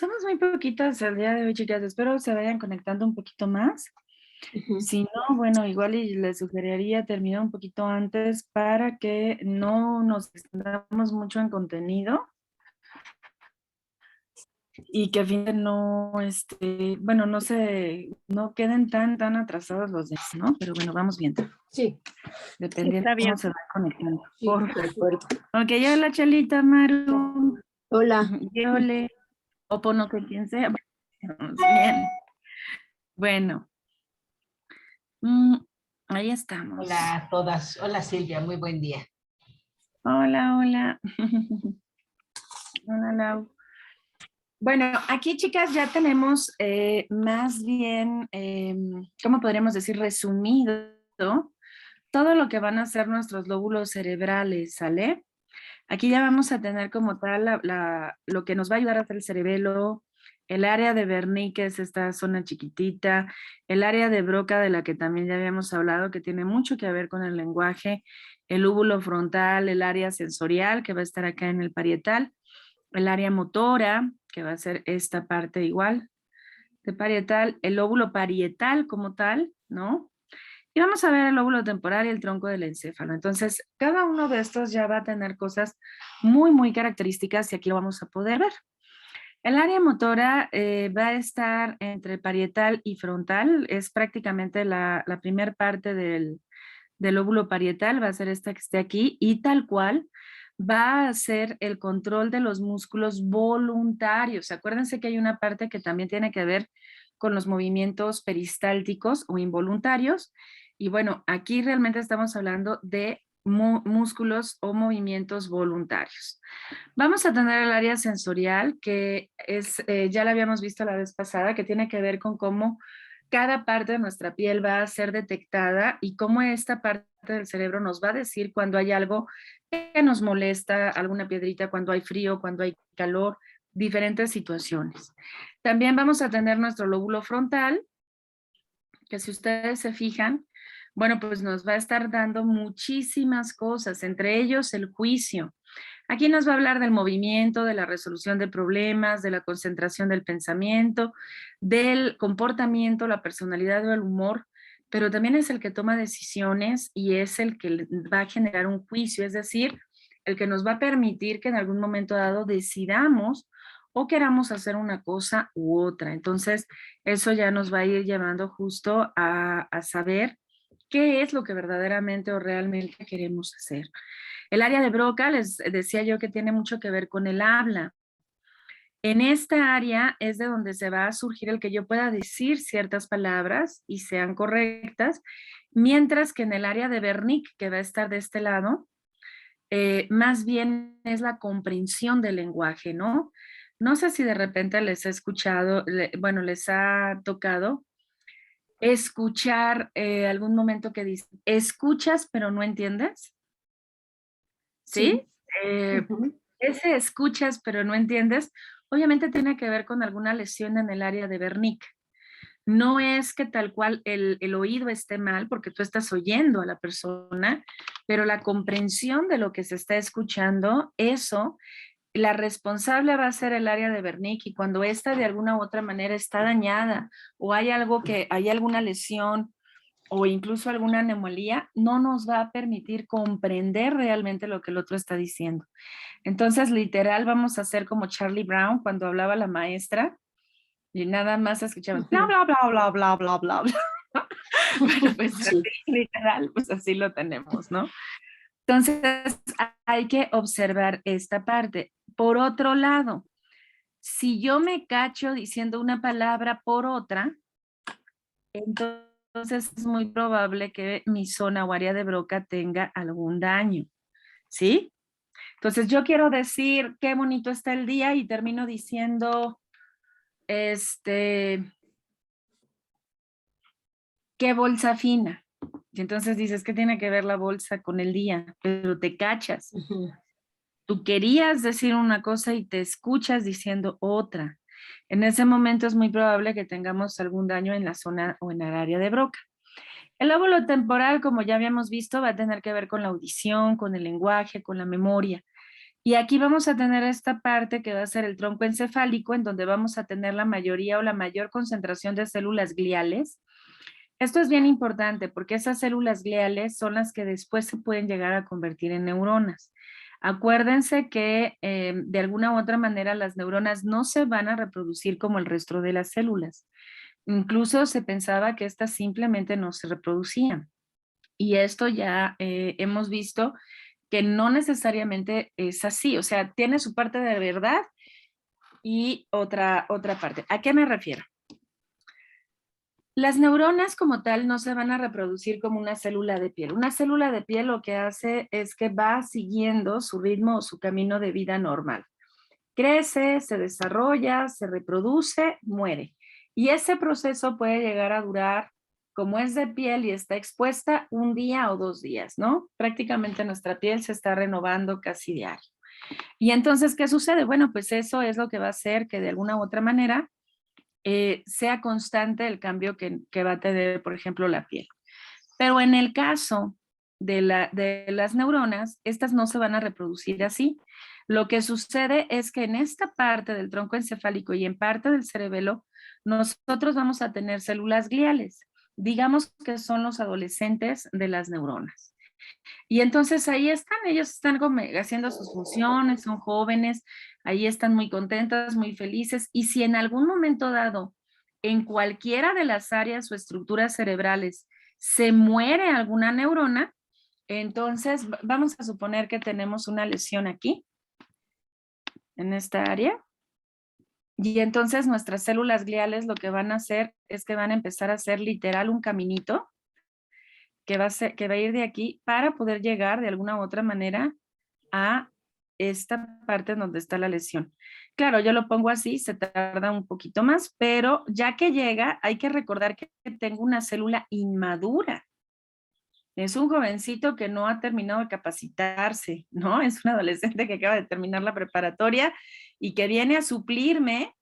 Somos muy poquitas el día de hoy, chicas. Espero se vayan conectando un poquito más. Ujú. Si no, bueno, igual y les sugeriría terminar un poquito antes para que no nos extendamos mucho en contenido y que al fin no, bueno, no queden tan atrasados los demás, ¿no? Pero bueno, vamos viendo, Sí, dependiendo Está de cómo bien. se va conectando. sí, de acuerdo. Ok, hola, Chelita, Maru, Hola. Yole, Opono, que quien sea. Bien, bueno. Mm, ahí estamos. Hola a todas. Hola Silvia, muy buen día. Hola, hola. Hola, Lau. Bueno, aquí chicas ya tenemos más bien, ¿cómo podríamos decir? Resumido todo lo que van a ser nuestros lóbulos cerebrales, ¿sale? Aquí ya vamos a tener como tal lo que nos va a ayudar a hacer el cerebelo, el área de Wernicke, que es esta zona chiquitita, el área de Broca, de la que también ya habíamos hablado, que tiene mucho que ver con el lenguaje, el lóbulo frontal, el área sensorial, que va a estar acá en el parietal, el área motora, que va a ser esta parte igual de parietal, el lóbulo parietal como tal, ¿no? Y vamos a ver el lóbulo temporal y el tronco del encéfalo. Entonces, cada uno de estos ya va a tener cosas muy características y aquí lo vamos a poder ver. El área motora va a estar entre parietal y frontal, es prácticamente la primera parte del lóbulo parietal, va a ser esta que esté aquí, y tal cual va a ser el control de los músculos voluntarios. Acuérdense que hay una parte que también tiene que ver con los movimientos peristálticos o involuntarios, y bueno, aquí realmente estamos hablando de músculos o movimientos voluntarios. Vamos a tener el área sensorial, que es, ya la habíamos visto la vez pasada, que tiene que ver con cómo cada parte de nuestra piel va a ser detectada y cómo esta parte del cerebro nos va a decir cuando hay algo que nos molesta, alguna piedrita, cuando hay frío, cuando hay calor, diferentes situaciones. También vamos a tener nuestro lóbulo frontal, que si ustedes se fijan, bueno, pues nos va a estar dando muchísimas cosas, entre ellos el juicio. Aquí nos va a hablar del movimiento, de la resolución de problemas, de la concentración del pensamiento, del comportamiento, la personalidad o el humor, pero también es el que toma decisiones y es el que va a generar un juicio, es decir, el que nos va a permitir que en algún momento dado decidamos o queramos hacer una cosa u otra. Entonces, eso ya nos va a ir llevando justo a saber qué es lo que verdaderamente o realmente queremos hacer. El área de Broca, les decía yo que tiene mucho que ver con el habla. En esta área es de donde se va a surgir el que yo pueda decir ciertas palabras y sean correctas, mientras que en el área de Wernicke, que va a estar de este lado, más bien es la comprensión del lenguaje, ¿no? No sé si de repente les he escuchado, bueno, les ha tocado escuchar algún momento que dice, escuchas pero no entiendes, Sí. ¿sí? Eh, Ujú. Ese escuchas pero no entiendes, obviamente tiene que ver con alguna lesión en el área de Wernicke. No es que tal cual el oído esté mal porque tú estás oyendo a la persona, pero la comprensión de lo que se está escuchando, eso, la responsable va a ser el área de Wernicke, y cuando esta de alguna u otra manera está dañada o hay algo que, hay alguna lesión o incluso alguna anomalía, no nos va a permitir comprender realmente lo que el otro está diciendo. Entonces, literal, vamos a hacer como Charlie Brown cuando hablaba la maestra y nada más escuchamos bla, Ujú. bla, bla, bla, bla, bla, bla, bla. Bueno, pues así, Sí. literal, pues así lo tenemos, ¿no? Entonces, hay que observar esta parte. Por otro lado, si yo me cacho diciendo una palabra por otra, entonces es muy probable que mi zona o área de Broca tenga algún daño, ¿sí? Entonces yo quiero decir qué bonito está el día y termino diciendo, este, qué bolsa fina. Y entonces dices, ¿qué tiene que ver la bolsa con el día? Pero te cachas. Ujú. Tú querías decir una cosa y te escuchas diciendo otra. En ese momento es muy probable que tengamos algún daño en la zona o en el área de Broca. El lóbulo temporal, como ya habíamos visto, va a tener que ver con la audición, con el lenguaje, con la memoria. Y aquí vamos a tener esta parte que va a ser el tronco encefálico, en donde vamos a tener la mayoría o la mayor concentración de células gliales. Esto es bien importante porque esas células gliales son las que después se pueden llegar a convertir en neuronas. Acuérdense que de alguna u otra manera las neuronas no se van a reproducir como el resto de las células. Incluso se pensaba que estas simplemente no se reproducían. Y esto ya hemos visto que no necesariamente es así. O sea, tiene su parte de verdad y otra parte. ¿A qué me refiero? Las neuronas como tal no se van a reproducir como una célula de piel. Una célula de piel lo que hace es que va siguiendo su ritmo o su camino de vida normal. Crece, se desarrolla, se reproduce, muere. Y ese proceso puede llegar a durar, como es de piel y está expuesta, un día o 2 días, ¿no? Prácticamente nuestra piel se está renovando casi diario. Y entonces, ¿qué sucede? Bueno, pues eso es lo que va a hacer que de alguna u otra manera sea constante el cambio que va a tener, por ejemplo, la piel. Pero en el caso de las neuronas, estas no se van a reproducir así. Lo que sucede es que en esta parte del tronco encefálico y en parte del cerebelo, nosotros vamos a tener células gliales. Digamos que son los adolescentes de las neuronas. Y entonces ahí están, ellos están haciendo sus funciones, son jóvenes, ahí están muy contentas, muy felices. Y si en algún momento dado, en cualquiera de las áreas o estructuras cerebrales, se muere alguna neurona, entonces vamos a suponer que tenemos una lesión aquí, en esta área. Y entonces nuestras células gliales lo que van a hacer es que van a empezar a hacer literal un caminito que va a ir de aquí para poder llegar de alguna u otra manera a esta parte donde está la lesión. Claro, yo lo pongo así, se tarda un poquito más, pero ya que llega, hay que recordar que tengo una célula inmadura. Es un jovencito que no ha terminado de capacitarse, ¿no? Es un adolescente que acaba de terminar la preparatoria y que viene a suplirme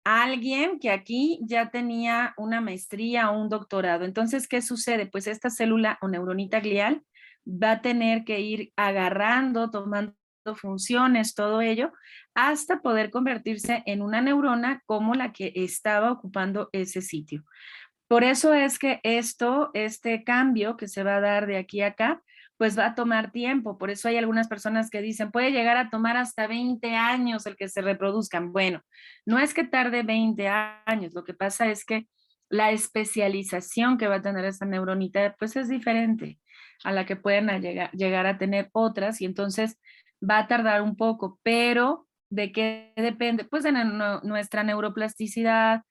a alguien que aquí ya tenía una maestría o un doctorado. Entonces, ¿qué sucede? Pues esta célula o neuronita glial va a tener que ir agarrando, tomando funciones, todo ello, hasta poder convertirse en una neurona como la que estaba ocupando ese sitio. Por eso es que este cambio que se va a dar de aquí a acá, pues va a tomar tiempo. Por eso hay algunas personas que dicen, puede llegar a tomar hasta 20 años el que se reproduzcan. Bueno, no es que tarde 20 años, lo que pasa es que la especialización que va a tener esta neuronita, pues es diferente a la que pueden llegar a tener otras y entonces va a tardar un poco, pero ¿de qué depende? Pues de nuestra neuroplasticidad,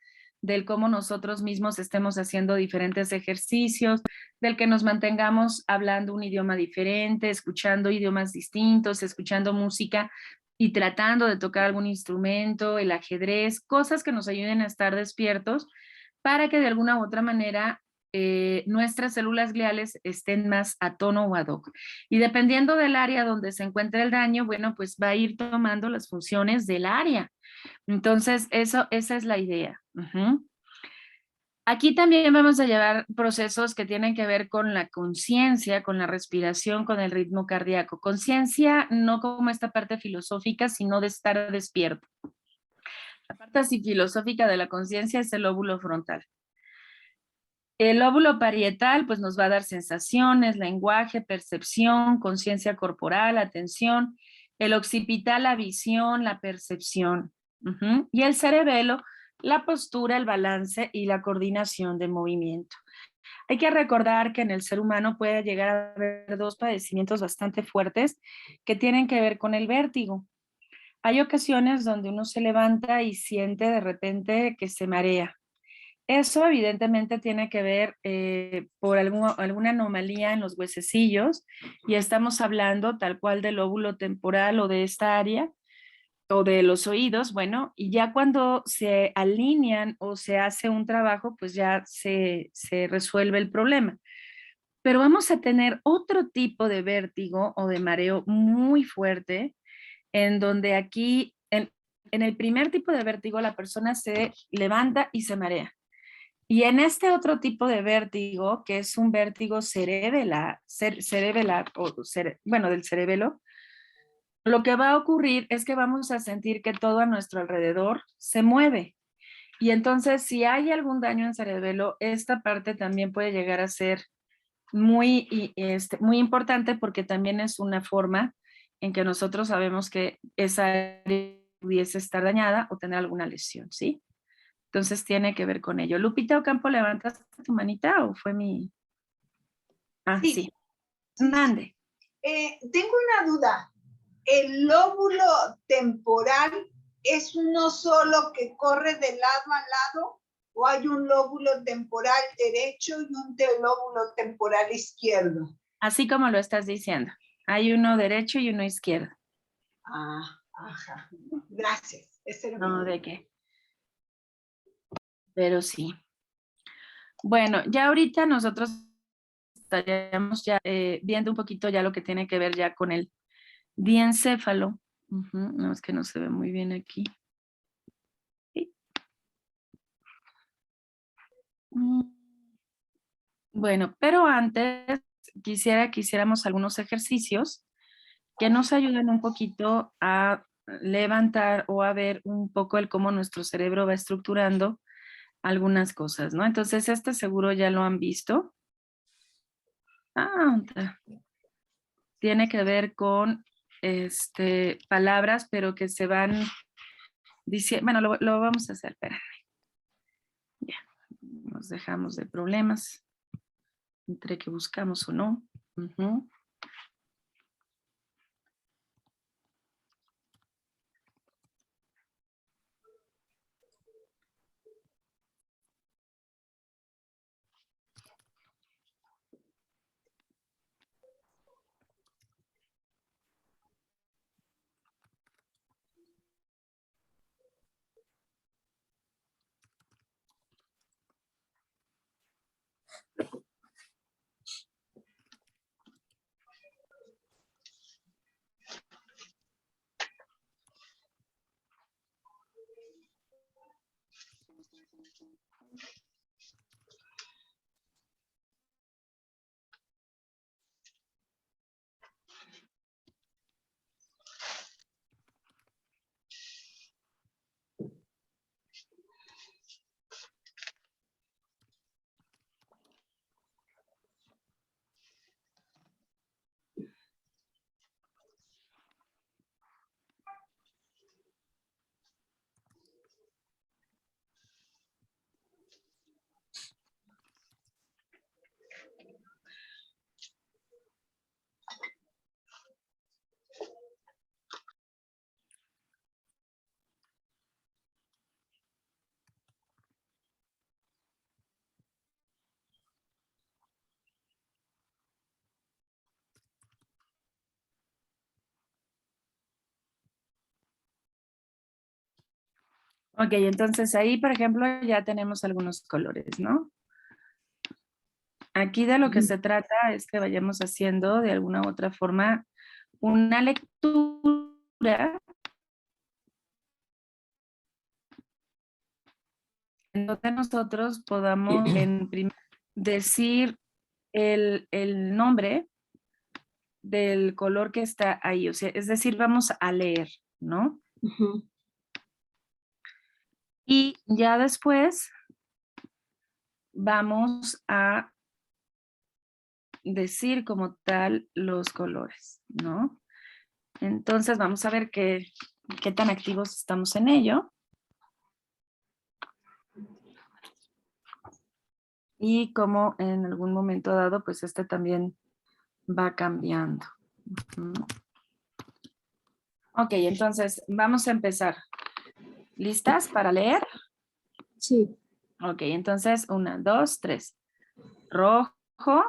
del cómo nosotros mismos estemos haciendo diferentes ejercicios, del que nos mantengamos hablando un idioma diferente, escuchando idiomas distintos, escuchando música y tratando de tocar algún instrumento, el ajedrez, cosas que nos ayuden a estar despiertos para que de alguna u otra manera nuestras células gliales estén más a tono o ad hoc. Y dependiendo del área donde se encuentre el daño, bueno, pues va a ir tomando las funciones del área. Entonces, esa es la idea. Aquí también vamos a llevar procesos que tienen que ver con la conciencia, con la respiración, con el ritmo cardíaco. Conciencia no como esta parte filosófica, sino de estar despierto. La parte así filosófica de la conciencia es el lóbulo frontal. El lóbulo parietal pues nos va a dar sensaciones, lenguaje, percepción, conciencia corporal, atención. El occipital, la visión, la percepción. Y el cerebelo, la postura, el balance y la coordinación de movimiento. Hay que recordar que en el ser humano puede llegar a haber 2 padecimientos bastante fuertes que tienen que ver con el vértigo. Hay ocasiones donde uno se levanta y siente de repente que se marea. Eso evidentemente tiene que ver por alguna anomalía en los huesecillos y estamos hablando tal cual del lóbulo temporal o de esta área o de los oídos, bueno, y ya cuando se alinean o se hace un trabajo, pues ya se resuelve el problema. Pero vamos a tener otro tipo de vértigo o de mareo muy fuerte, en donde aquí, en el primer tipo de vértigo, la persona se levanta y se marea. Y en este otro tipo de vértigo, que es un vértigo cerebelar, bueno, del cerebelo, lo que va a ocurrir es que vamos a sentir que todo a nuestro alrededor se mueve. Y entonces, si hay algún daño en cerebelo, esta parte también puede llegar a ser muy importante, porque también es una forma en que nosotros sabemos que esa área pudiese estar dañada o tener alguna lesión, ¿sí? Entonces tiene que ver con ello. Lupita Ocampo, ¿levantas tu manita o fue mi...? Ah, sí. Sí. Mande. Tengo una duda. ¿El lóbulo temporal es uno solo que corre de lado a lado? ¿O hay un lóbulo temporal derecho y un lóbulo temporal izquierdo? Así como lo estás diciendo. Hay uno derecho y uno izquierdo. Ah, ajá. Gracias. Ese era No, mi... ¿de qué? Pero sí. Bueno, ya ahorita nosotros estaríamos ya viendo un poquito ya lo que tiene que ver ya con el diencéfalo. No, es que no se ve muy bien aquí. Sí. Bueno, pero antes quisiera que hiciéramos algunos ejercicios que nos ayuden un poquito a levantar o a ver un poco el cómo nuestro cerebro va estructurando algunas cosas, ¿no? Entonces, este seguro ya lo han visto. Tiene que ver con palabras, pero que se van diciendo, bueno, lo vamos a hacer, espérame. Ya, nos dejamos de problemas entre que buscamos o no. Ok, entonces ahí, por ejemplo, ya tenemos algunos colores, ¿no? Aquí de lo que se trata es que vayamos haciendo de alguna u otra forma una lectura en donde nosotros podamos decir el nombre del color que está ahí, o sea, es decir, vamos a leer, ¿no? Y ya después vamos a decir como tal los colores, ¿no? Entonces vamos a ver qué tan activos estamos en ello. Y como en algún momento dado, pues este también va cambiando. Ok, entonces vamos a empezar. ¿Listas para leer? Sí. Ok, entonces 1, 2, 3. Rojo,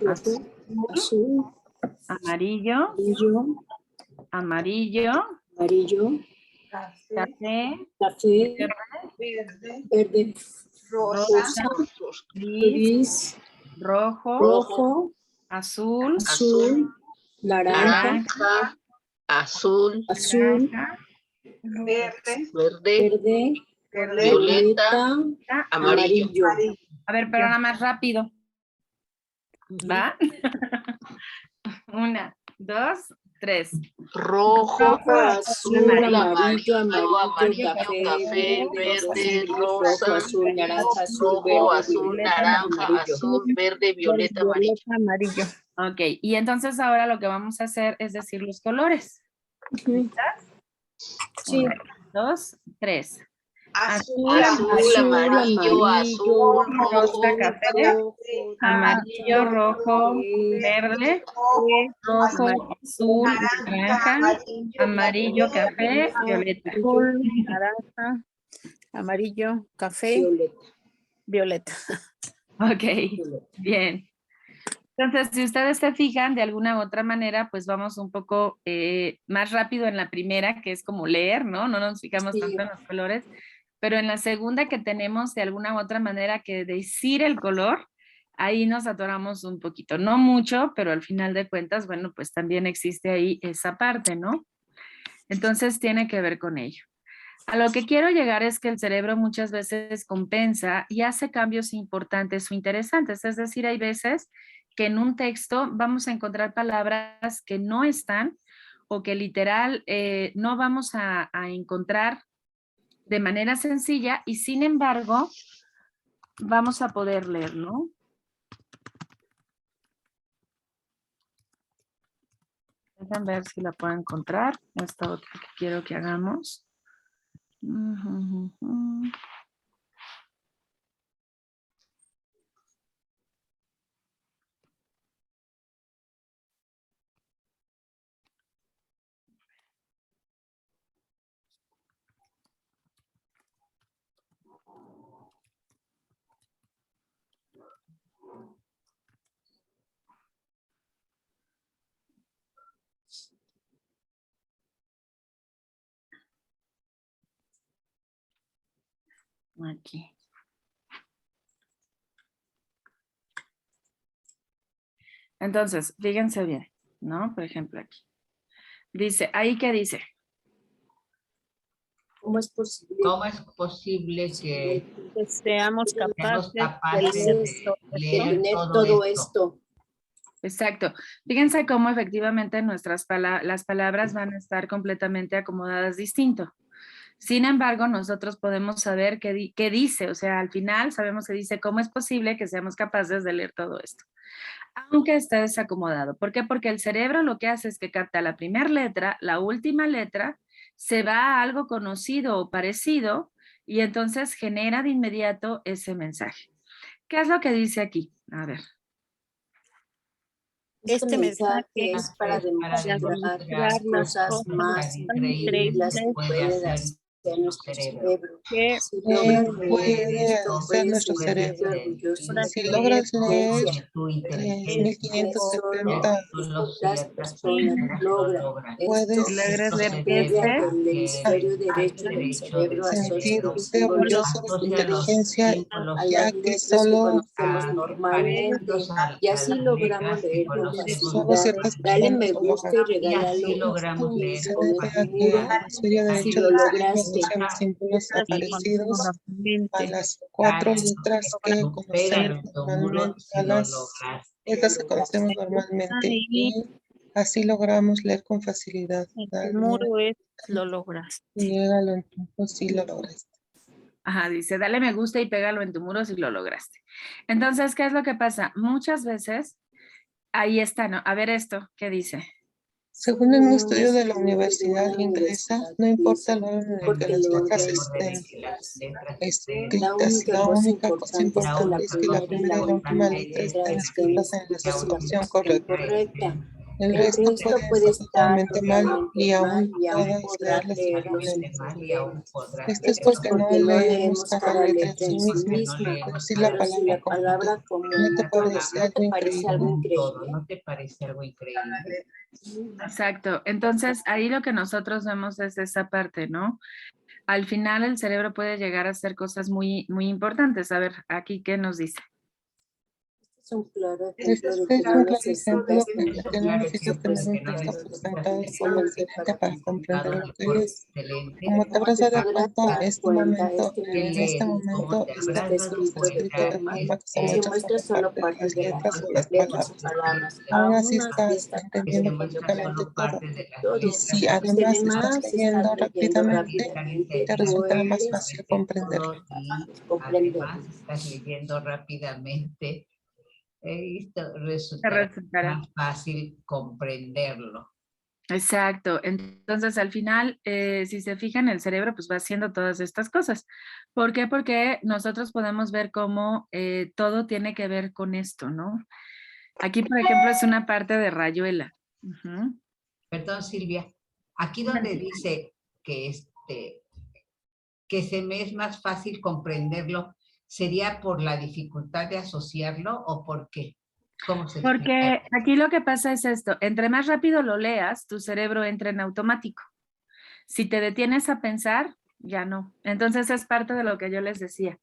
azul, Azul, amarillo, amarillo, amarillo, Café, café, café, verde, verde, rosa, gris, gris, rojo, rojo, azul, azul, naranja, naranja, azul, naranja, verde, verde, verde, violeta, violeta, amarillo. amarillo. A ver, pero nada más rápido. ¿Va? 1, 2, 3. Rojo, azul, amarillo, amarillo, café, verde, rosa, azul, naranja, azul, rojo, verde, azul, violeta, naranja, amarillo. azul, verde, violeta, amarillo. amarillo. Ok, y entonces ahora lo que vamos a hacer es decir los colores. Ujú. Sí. 1, 2, 3. Azul, Azul, amarillo, azul, rojo, café, amarillo, rojo, verde, rojo, azul, naranja, amarillo, café, violeta. Azul, naranja, amarillo, café, violeta. Ok, bien. Entonces, si ustedes se fijan, de alguna u otra manera, pues vamos un poco más rápido en la primera, que es como leer, ¿no? No nos fijamos Sí. tanto en los colores, pero en la segunda que tenemos de alguna u otra manera que decir el color, ahí nos atoramos un poquito. No mucho, pero al final de cuentas, bueno, pues también existe ahí esa parte, ¿no? Entonces, tiene que ver con ello. A lo que quiero llegar es que el cerebro muchas veces compensa y hace cambios importantes o interesantes. Es decir, hay veces que en un texto vamos a encontrar palabras que no están o que literal no vamos a encontrar de manera sencilla y sin embargo vamos a poder leer, ¿no? Dejan ver si la puedo encontrar. Esta otra que quiero que hagamos. Aquí. Entonces, fíjense bien, ¿no? Por ejemplo, aquí. Dice, ¿ahí qué dice? ¿Cómo es posible? ¿Cómo es posible que Que seamos seamos capaces de capaces leer de todo De leer tener todo todo esto? esto. Exacto. Fíjense cómo efectivamente las palabras van a estar completamente acomodadas distinto. Sin embargo, nosotros podemos saber qué dice. O sea, al final sabemos que dice, ¿cómo es posible que seamos capaces de leer todo esto? Aunque está desacomodado. ¿Por qué? Porque el cerebro lo que hace es que capta la primera letra, la última letra, se va a algo conocido o parecido y entonces genera de inmediato ese mensaje. ¿Qué es lo que dice aquí? A ver. Este mensaje es para demostrar demostrar las cosas más tan increíbles que increíbles puede hacer nuestro cerebro. que Si logras puede leer esto, hacer puedes nuestro sentirte cerebro. orgulloso de Si tu logras leer inteligencia. Tu inteligencia, Solo 10.570, pocas personas logran puedes esto. ¿Logras Se leer debe ese? al hemisferio derecho del cerebro asociado sentirte orgulloso de tu inteligencia, a ya las que letras que solo, conocemos normalmente. Y así logramos leer con solo facilidad. ciertas Dale personas me lo gusta logran. y regálalo un logramos leer Se con debe a tu que muro el hemisferio si derecho lo del cerebro lograste. asocia los símbolos aparecidos a normalmente. las 4 letras que conocemos normalmente, a las letras que conocemos normalmente, Ahí y así logramos leer con facilidad. en Dale, el muro lo lograste. llégalo en tiempo si lo lograste. Ajá, dice, dale me gusta y pégalo en tu muro si lo lograste. Entonces, ¿qué es lo que pasa? Muchas veces, ahí está, ¿no? A ver esto, ¿qué dice? Según un estudio de la Universidad Inglesa, no importa el orden en el que las letras estén escritas, la única cosa importante es que la primera y la última letra estén escritas en la situación correcta. El resto puede estar totalmente mal y aún puedas leerla sin problema. Esto es porque no leemos cada letra en sí misma, pero sí la palabra común. ¿No te parece algo increíble? ¿No te parece algo increíble? Exacto. Entonces, ahí lo que nosotros vemos es esa parte, ¿no? Al final el cerebro puede llegar a hacer cosas muy, muy importantes. A ver, aquí, ¿qué nos dice? Es un claro Este ejemplo es de un que no claro necesito ejemplo de de que no necesitas tener un texto presentado como excelente para comprender lo que es. Excelente. Como te habrás dado cuenta, dar en este momento está escrito de forma que se muestra solo parte de las letras o las palabras. Aún así estás entendiendo prácticamente todo. Y si además estás leyendo rápidamente, te resultará más fácil comprenderlo. Además, estás leyendo rápidamente. Esto Te resultará resultará. más fácil comprenderlo. Exacto. Entonces, al final, si se fijan, el cerebro pues va haciendo todas estas cosas. ¿Por qué? Porque nosotros podemos ver cómo todo tiene que ver con esto, ¿no? Aquí, por ejemplo, es una parte de rayuela. Ujú. Perdón, Silvia. Aquí donde dice que se me es más fácil comprenderlo, ¿sería por la dificultad de asociarlo o por qué? ¿Cómo se explica? Porque aquí lo que pasa es esto, entre más rápido lo leas, tu cerebro entra en automático. Si te detienes a pensar, ya no. Entonces es parte de lo que yo les decía.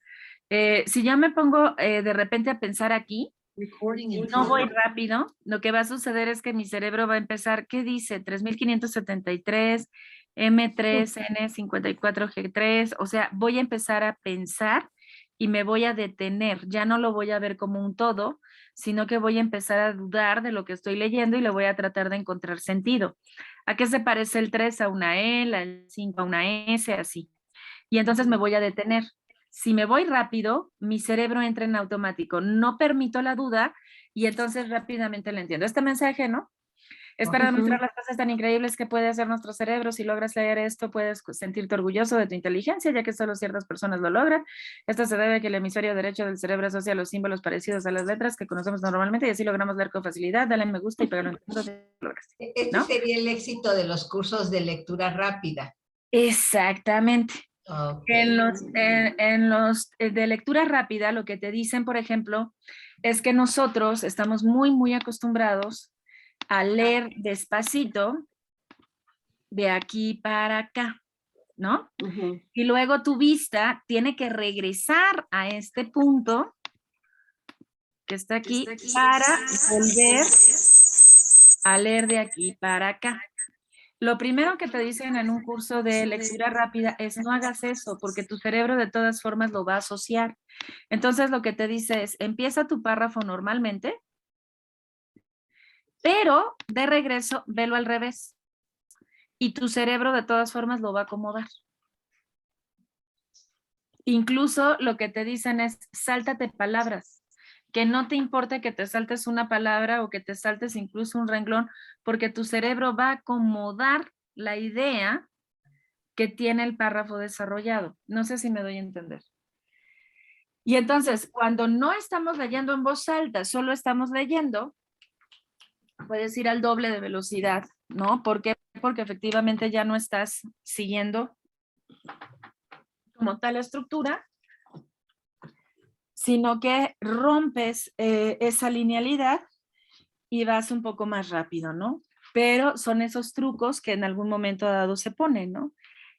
Si yo me pongo de repente a pensar aquí y no voy rápido, lo que va a suceder es que mi cerebro va a empezar, ¿qué dice? 3573, M3, N54, G3, o sea, voy a empezar a pensar y me voy a detener, ya no lo voy a ver como un todo, sino que voy a empezar a dudar de lo que estoy leyendo y le voy a tratar de encontrar sentido. ¿A qué se parece el 3 a una E, el 5 a una S, así? Y entonces me voy a detener. Si me voy rápido, mi cerebro entra en automático. No permito la duda y entonces rápidamente le entiendo. Este mensaje, ¿no? Es para demostrar las cosas tan increíbles que puede hacer nuestro cerebro. Si logras leer esto, puedes sentirte orgulloso de tu inteligencia, ya que solo ciertas personas lo logran. Esto se debe a que el hemisferio derecho del cerebro asocia los símbolos parecidos a las letras que conocemos normalmente y así logramos leer con facilidad. Dale me gusta y pégalo en todo. Este ¿no? sería el éxito de los cursos de lectura rápida. Exactamente. Okay. En los de lectura rápida, lo que te dicen, por ejemplo, es que nosotros estamos muy acostumbrados a leer despacito de aquí para acá, ¿no? Y luego tu vista tiene que regresar a este punto que está aquí para volver a leer de aquí para acá. Lo primero que te dicen en un curso de lectura rápida es no hagas eso porque tu cerebro de todas formas lo va a asociar. Entonces lo que te dice es empieza tu párrafo normalmente, pero de regreso velo al revés y tu cerebro de todas formas lo va a acomodar. Incluso lo que te dicen es sáltate palabras, que no te importe que te saltes una palabra o que te saltes incluso un renglón, porque tu cerebro va a acomodar la idea que tiene el párrafo desarrollado. No sé si me doy a entender. Y entonces, cuando no estamos leyendo en voz alta, solo estamos leyendo, puedes ir al doble de velocidad, ¿no? ¿Por qué? Porque efectivamente ya no estás siguiendo como tal estructura, sino que rompes esa linealidad y vas un poco más rápido, ¿no? Pero son esos trucos que en algún momento dado se ponen, ¿no?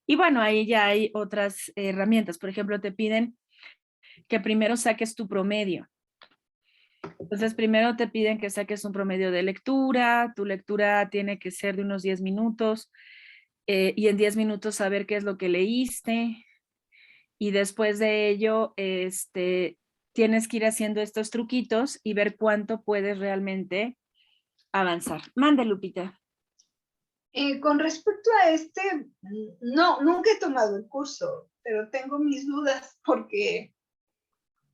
Y bueno, ahí ya hay otras herramientas. Por ejemplo, te piden que primero saques tu promedio. Entonces, primero te piden que saques un promedio de lectura. Tu lectura tiene que ser de unos 10 minutos y en 10 minutos saber qué es lo que leíste. Y después de ello, tienes que ir haciendo estos truquitos y ver cuánto puedes realmente avanzar. Mande, Lupita. Con respecto a no, nunca he tomado el curso, pero tengo mis dudas porque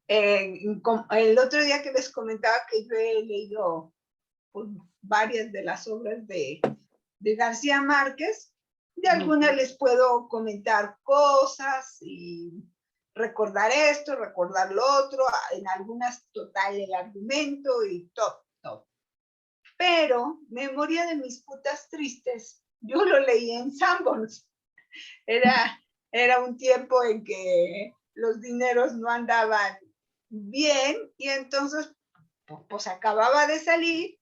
el otro día que les comentaba que yo he leído pues, varias de las obras de García Márquez, de algunas les puedo comentar cosas y recordar esto, recordar lo otro, en algunas total el argumento y todo. Pero Memoria de mis putas tristes, yo lo leí en Sanborns. Era un tiempo en que los dineros no andaban bien y entonces pues acababa de salir,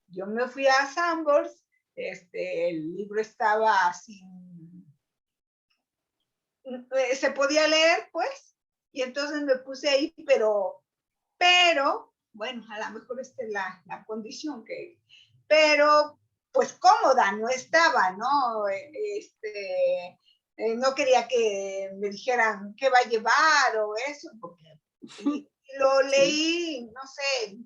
yo me fui a Sanborns, el libro estaba sin, se podía leer pues, y entonces me puse ahí, pero bueno, a lo mejor esta es la condición pero pues cómoda no estaba, ¿no? No quería que me dijeran qué va a llevar o eso, porque lo leí, no sé,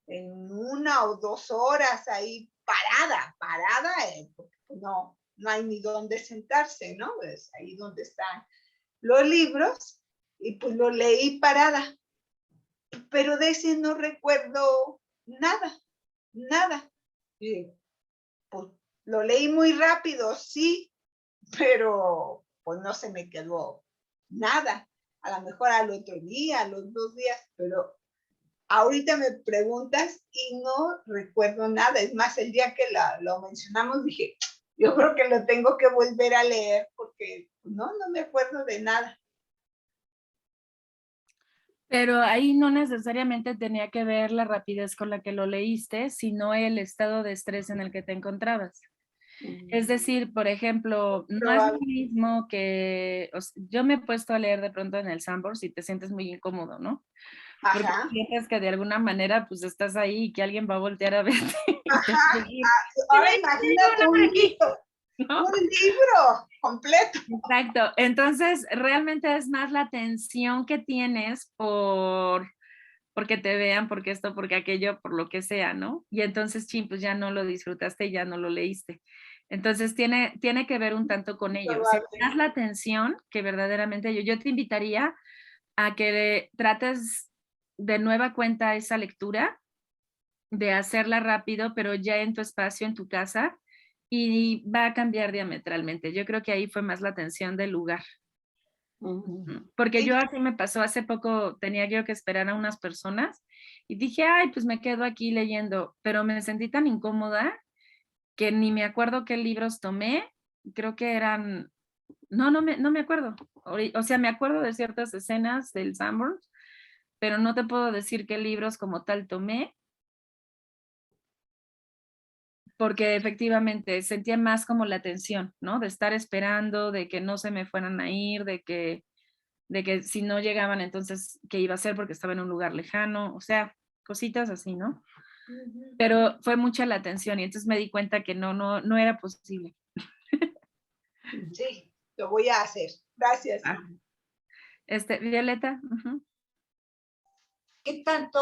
en 1 o 2 horas ahí parada, porque no hay ni dónde sentarse, ¿no? Es ahí donde están los libros, y pues lo leí parada, pero de ese no recuerdo nada. Y, pues, lo leí muy rápido, sí, pero pues no se me quedó nada. A lo mejor al otro día, a los 2 días, pero ahorita me preguntas y no recuerdo nada. Es más, el día que lo mencionamos dije, yo creo que lo tengo que volver a leer porque no me acuerdo de nada. Pero ahí no necesariamente tenía que ver la rapidez con la que lo leíste, sino el estado de estrés en el que te encontrabas. Es decir, por ejemplo, no es lo mismo que, yo me he puesto a leer de pronto en el Sanborns y te sientes muy incómodo, ¿no? Porque Ajá. sientes que de alguna manera pues estás ahí y que alguien va a voltear a verte. Ajá. Ahora imagínate un libro, ¿no? un libro completo. Exacto. Entonces, realmente es más la tensión que tienes porque te vean, porque esto, porque aquello, por lo que sea, ¿no? Y entonces, pues ya no lo disfrutaste y ya no lo leíste. Entonces, tiene que ver un tanto con ello. O sea, más la atención que verdaderamente yo te invitaría a que trates de nueva cuenta esa lectura, de hacerla rápido, pero ya en tu espacio, en tu casa, y va a cambiar diametralmente. Yo creo que ahí fue más la atención del lugar. Porque yo así me pasó, hace poco tenía yo que esperar a unas personas y dije, ay, pues me quedo aquí leyendo, pero me sentí tan incómoda que ni me acuerdo qué libros tomé, creo que eran, no me acuerdo, o sea, me acuerdo de ciertas escenas del Sanborns, pero no te puedo decir qué libros como tal tomé, porque efectivamente sentía más como la tensión, ¿no? De estar esperando, de que no se me fueran a ir, de que si no llegaban, entonces, ¿qué iba a hacer? Porque estaba en un lugar lejano, o sea, cositas así, ¿no? Pero fue mucha la atención y entonces me di cuenta que no era posible. Sí, lo voy a hacer. Gracias. Violeta. ¿Qué tanto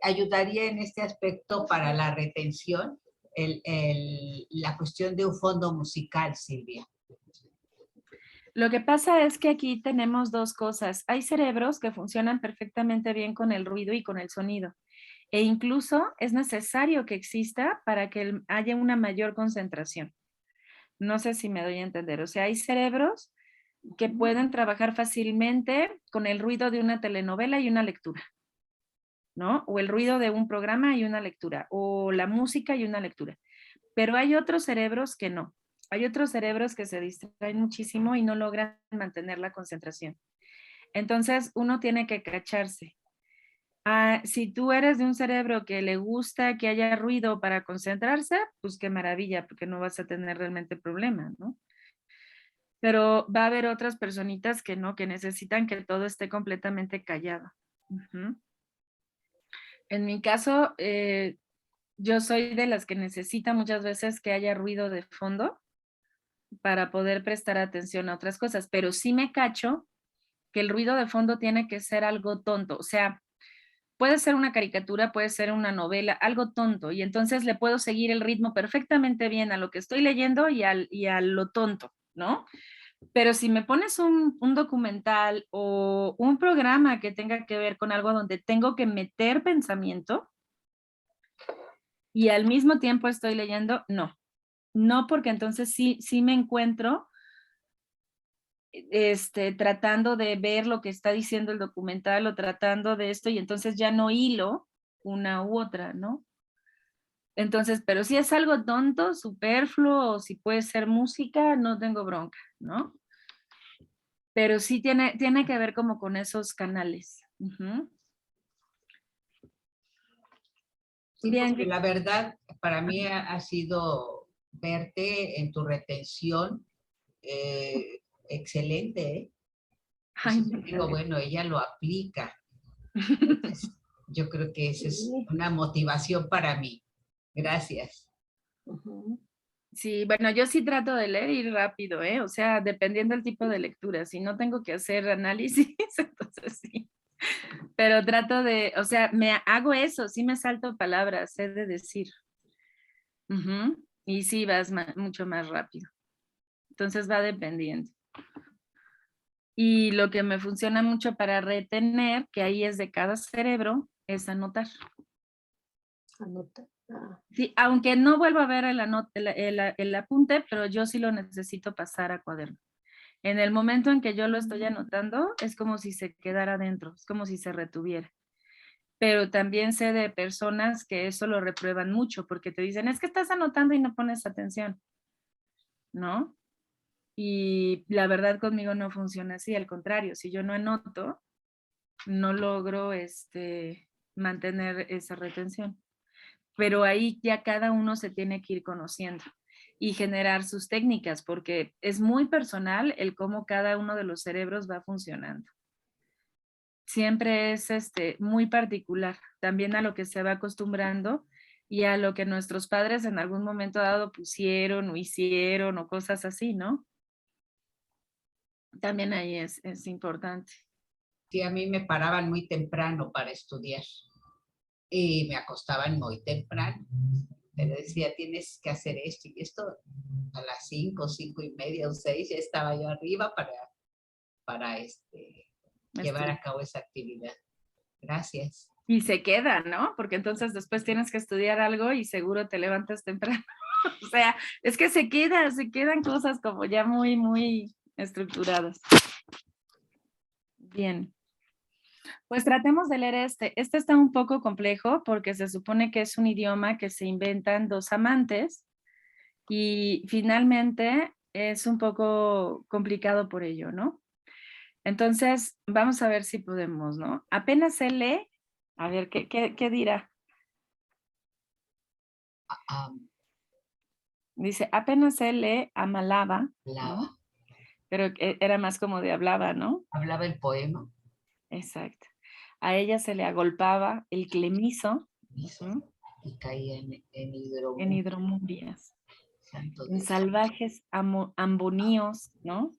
ayudaría en este aspecto para la retención la cuestión de un fondo musical, Silvia? Lo que pasa es que aquí tenemos 2 cosas. Hay cerebros que funcionan perfectamente bien con el ruido y con el sonido. E incluso es necesario que exista para que haya una mayor concentración. No sé si me doy a entender. O sea, hay cerebros que pueden trabajar fácilmente con el ruido de una telenovela y una lectura, ¿no? O el ruido de un programa y una lectura, o la música y una lectura. Pero hay otros cerebros que no. Hay otros cerebros que se distraen muchísimo y no logran mantener la concentración. Entonces, uno tiene que cacharse. Si tú eres de un cerebro que le gusta que haya ruido para concentrarse, pues qué maravilla, porque no vas a tener realmente problema, ¿no? Pero va a haber otras personitas que no, que necesitan que todo esté completamente callado. En mi caso, yo soy de las que necesita muchas veces que haya ruido de fondo para poder prestar atención a otras cosas, pero sí me cacho que el ruido de fondo tiene que ser algo tonto, o sea, puede ser una caricatura, puede ser una novela, algo tonto, y entonces le puedo seguir el ritmo perfectamente bien a lo que estoy leyendo y a lo tonto, ¿no? Pero si me pones un documental o un programa que tenga que ver con algo donde tengo que meter pensamiento y al mismo tiempo estoy leyendo, no, porque entonces sí me encuentro tratando de ver lo que está diciendo el documental o tratando de esto y entonces ya no hilo una u otra, ¿no? Entonces, pero si es algo tonto, superfluo o si puede ser música, no tengo bronca, ¿no? Pero sí tiene que ver como con esos canales. Sí, Bien. porque la verdad para mí ha sido verte en tu retención excelente, ¿eh? Ay, Entonces, digo, bueno, ella lo aplica. Entonces, Yo creo que esa es una motivación para mí. Gracias. Sí, bueno, yo sí trato de leer y ir rápido, ¿eh? O sea, dependiendo del tipo de lectura. Si no tengo que hacer análisis, entonces sí. Pero trato de, o sea, me hago eso, sí me salto palabras, he de decir. Y sí vas mucho más rápido. Entonces va dependiendo. Y lo que me funciona mucho para retener, que ahí es de cada cerebro, es anotar. Anotar. Sí, aunque no vuelvo a ver el apunte, pero yo sí lo necesito pasar a cuaderno. En el momento en que yo lo estoy anotando, es como si se quedara dentro, es como si se retuviera. Pero también sé de personas que eso lo reprueban mucho, porque te dicen, es que estás anotando y no pones atención, ¿no? Y la verdad conmigo no funciona así, al contrario, si yo no anoto, no logro mantener esa retención. Pero ahí ya cada uno se tiene que ir conociendo y generar sus técnicas, porque es muy personal el cómo cada uno de los cerebros va funcionando. Siempre es muy particular, también a lo que se va acostumbrando y a lo que nuestros padres en algún momento dado pusieron o hicieron o cosas así, ¿no? También ahí es importante. Sí, a mí me paraban muy temprano para estudiar y me acostaban muy temprano. Pero decía, tienes que hacer esto y esto. A las 5, 5:30 o 6 ya estaba yo arriba para llevar a cabo esa actividad. Gracias. Y se queda, ¿no? Porque entonces después tienes que estudiar algo y seguro te levantas temprano. O sea, es que se quedan cosas como ya muy, muy estructuradas. Bien. Pues tratemos de leer este. Este está un poco complejo porque se supone que es un idioma que se inventan dos amantes y finalmente es un poco complicado por ello, ¿no? Entonces, vamos a ver si podemos, ¿no? Apenas se lee, a ver, ¿qué dirá? Dice, apenas él le amalaba, ¿no? Pero era más como de hablaba, ¿no? Hablaba el poema. Exacto. A ella se le agolpaba el clemizo. Y caía en hidromurias. En Dios. salvajes amboníos, ¿no?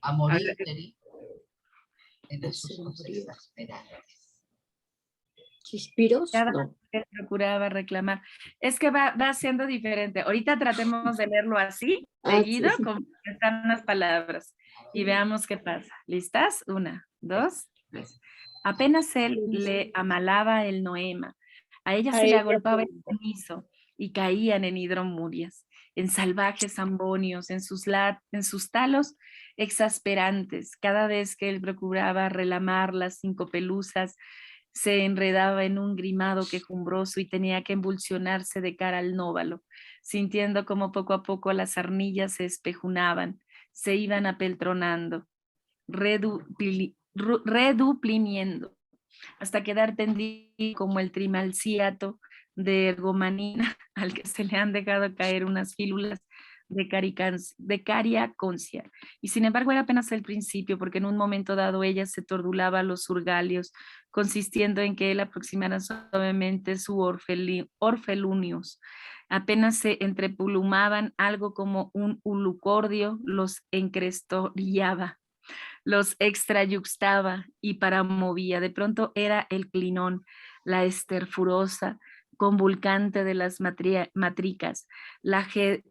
A morir en asuntos exasperantes. ¿Suspiros? Cada No. vez que procuraba reclamar. Es que va siendo diferente. Ahorita tratemos de leerlo así, seguido, Sí. como están las palabras. Y veamos qué pasa. ¿Listas? 1, 2, 3. Apenas él le amalaba el noema. A ella se le agolpaba el cenizo y caían en hidromurias, en salvajes ambonios, en sus talos exasperantes. Cada vez que él procuraba relamar las 5 pelusas, se enredaba en un grimado quejumbroso y tenía que embulsionarse de cara al nóvalo, sintiendo como poco a poco las arnillas se espejunaban, se iban apeltronando, reduplimiendo, hasta quedar tendido como el trimalciato de ergomanina al que se le han dejado caer unas fílulas de cariaconcia. Y sin embargo era apenas el principio, porque en un momento dado ella se tordulaba los surgalios, consistiendo en que él aproximara suavemente su orfelunius. Apenas se entreplumaban algo como un ulucordio, los encrestoriaba, los extrayuxtaba y paramovía. De pronto era el clinón, la esterfurosa, convulcante de las matricas, la jade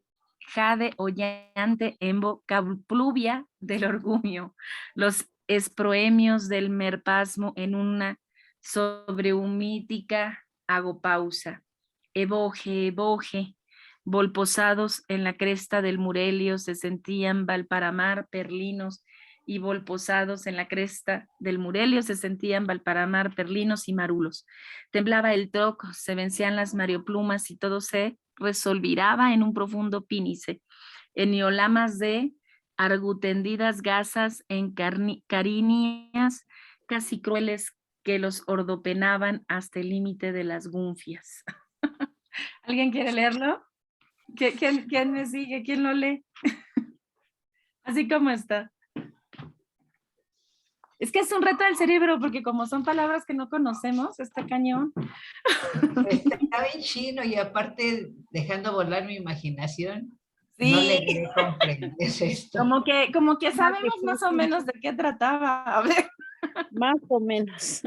hollante embocapluvia del orgullo, los esproemios del merpasmo en una sobrehumítica agopausa. Eboje, volposados en la cresta del Murelio se sentían Valparamar perlinos y volposados en la cresta del Murelio se sentían Valparamar perlinos y marulos. Temblaba el troco, se vencían las marioplumas y todo se resolviraba en un profundo pínice, en iolamas de argutendidas gasas, en cariñas casi crueles que los ordopenaban hasta el límite de las gunfias. ¿Alguien quiere leerlo? ¿Quién me sigue? ¿Quién lo lee? Así como está. Es que es un reto del cerebro, porque como son palabras que no conocemos, está cañón. Estaba en chino y aparte dejando volar mi imaginación, Sí. no logré comprender esto. Como que sabemos más o menos de qué trataba. A ver. Más o menos.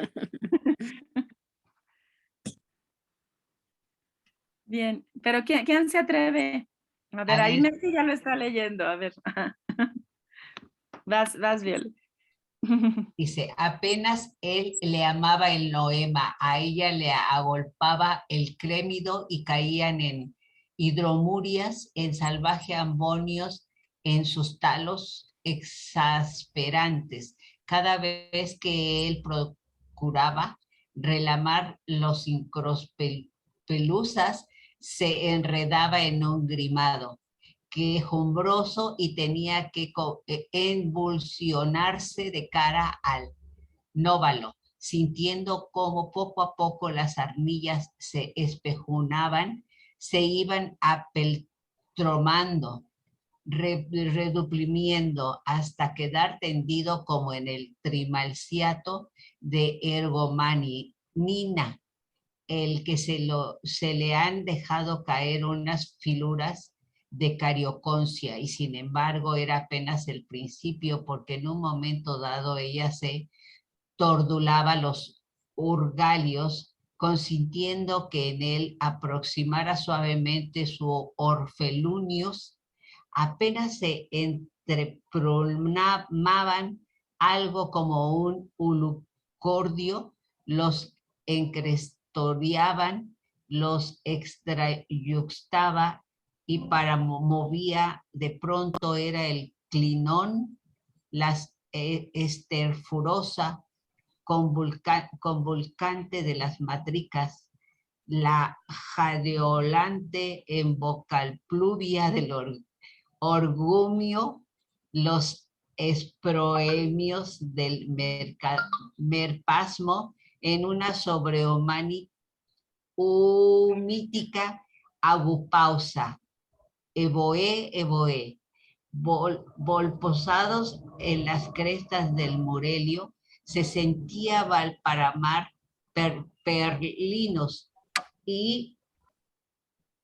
Bien, pero ¿quién se atreve? A ver, ahí Mercy ya lo está leyendo, a ver. Vas, Viol. Dice, apenas él le amaba el noema, a ella le agolpaba el crémido y caían en hidromurias, en salvaje ambonios, en sus talos exasperantes. Cada vez que él procuraba relamar los incrospelusas, se enredaba en un grimado quejumbroso y tenía que embulsionarse de cara al nóvalo, sintiendo cómo poco a poco las armillas se espejunaban, se iban apeltromando, reduprimiendo hasta quedar tendido como en el trimalciato de ergomanina, el que se le han dejado caer unas filuras de carioconcia, y sin embargo era apenas el principio, porque en un momento dado ella se tordulaba los urgalios, consintiendo que en él aproximara suavemente su orfelunius, apenas se entreprolmaban algo como un ulucordio, los encrestoriaban, los extrayuxtaba, y para movía de pronto era el clinón, las esterfurosa, convulcante de las matricas, la jadeolante en vocalpluvia del orgumio, los esproemios del merpasmo, en una sobrehumítica agupausa, evoé, volposados en las crestas del Murelio, se sentía Valparamar perlinos y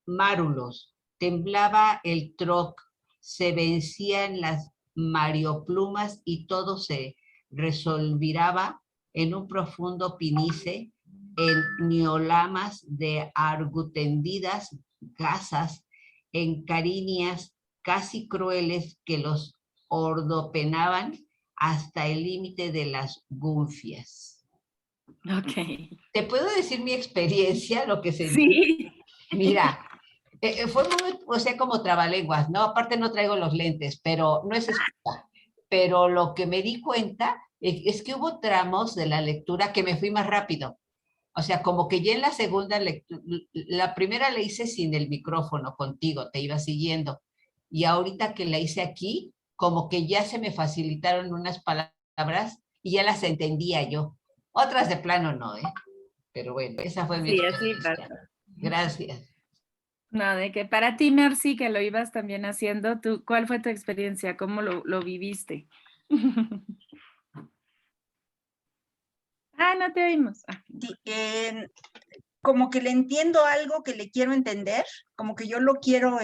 márulos, temblaba el troc, se vencían las marioplumas y todo se resolviraba en un profundo pinice, en niolamas de argutendidas gasas, en carinias casi crueles que los ordopenaban hasta el límite de las gunfias. Ok. ¿Te puedo decir mi experiencia, lo que sentí? Sí. Mira, fue muy, o sea, como trabalenguas, ¿no? Aparte no traigo los lentes, pero no es excusa. Pero lo que me di cuenta es que hubo tramos de la lectura que me fui más rápido. O sea, como que ya en la segunda lectura, la primera la hice sin el micrófono, contigo, te iba siguiendo. Y ahorita que la hice aquí, como que ya se me facilitaron unas palabras y ya las entendía yo. Otras de plano no, ¿eh? Pero bueno, esa fue mi experiencia. Así pasa. Gracias. No, de que para ti, Mercy, que lo ibas también haciendo, ¿tú, cuál fue tu experiencia? ¿Cómo lo viviste? No te oímos. Sí, como que le entiendo algo que le quiero entender, como que yo lo quiero,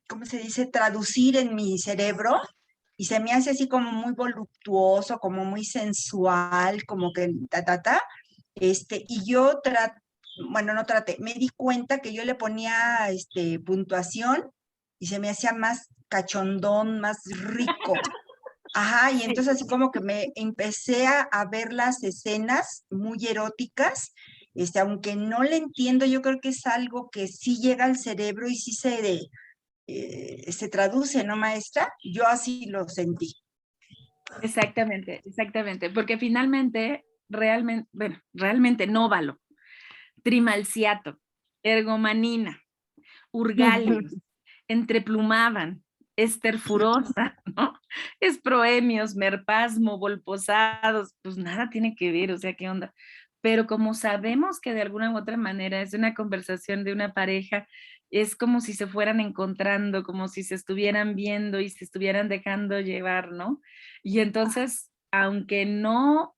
¿cómo se dice? Traducir en mi cerebro, y se me hace así como muy voluptuoso, como muy sensual, como que y yo me di cuenta que yo le ponía puntuación y se me hacía más cachondón, más rico. Ajá, y entonces así como que me empecé a ver las escenas muy eróticas, aunque no le entiendo, yo creo que es algo que sí llega al cerebro y sí se traduce, ¿no, maestra? Yo así lo sentí. Exactamente, porque finalmente, realmente nóvalo, trimalciato, ergomanina, urgalios, entreplumaban, esterfurosa, ¿no? Esproemios, merpasmo, volposados, pues nada tiene que ver, o sea, ¿qué onda? Pero como sabemos que de alguna u otra manera es una conversación de una pareja es como si se fueran encontrando, como si se estuvieran viendo y se estuvieran dejando llevar, ¿no? Y entonces, aunque no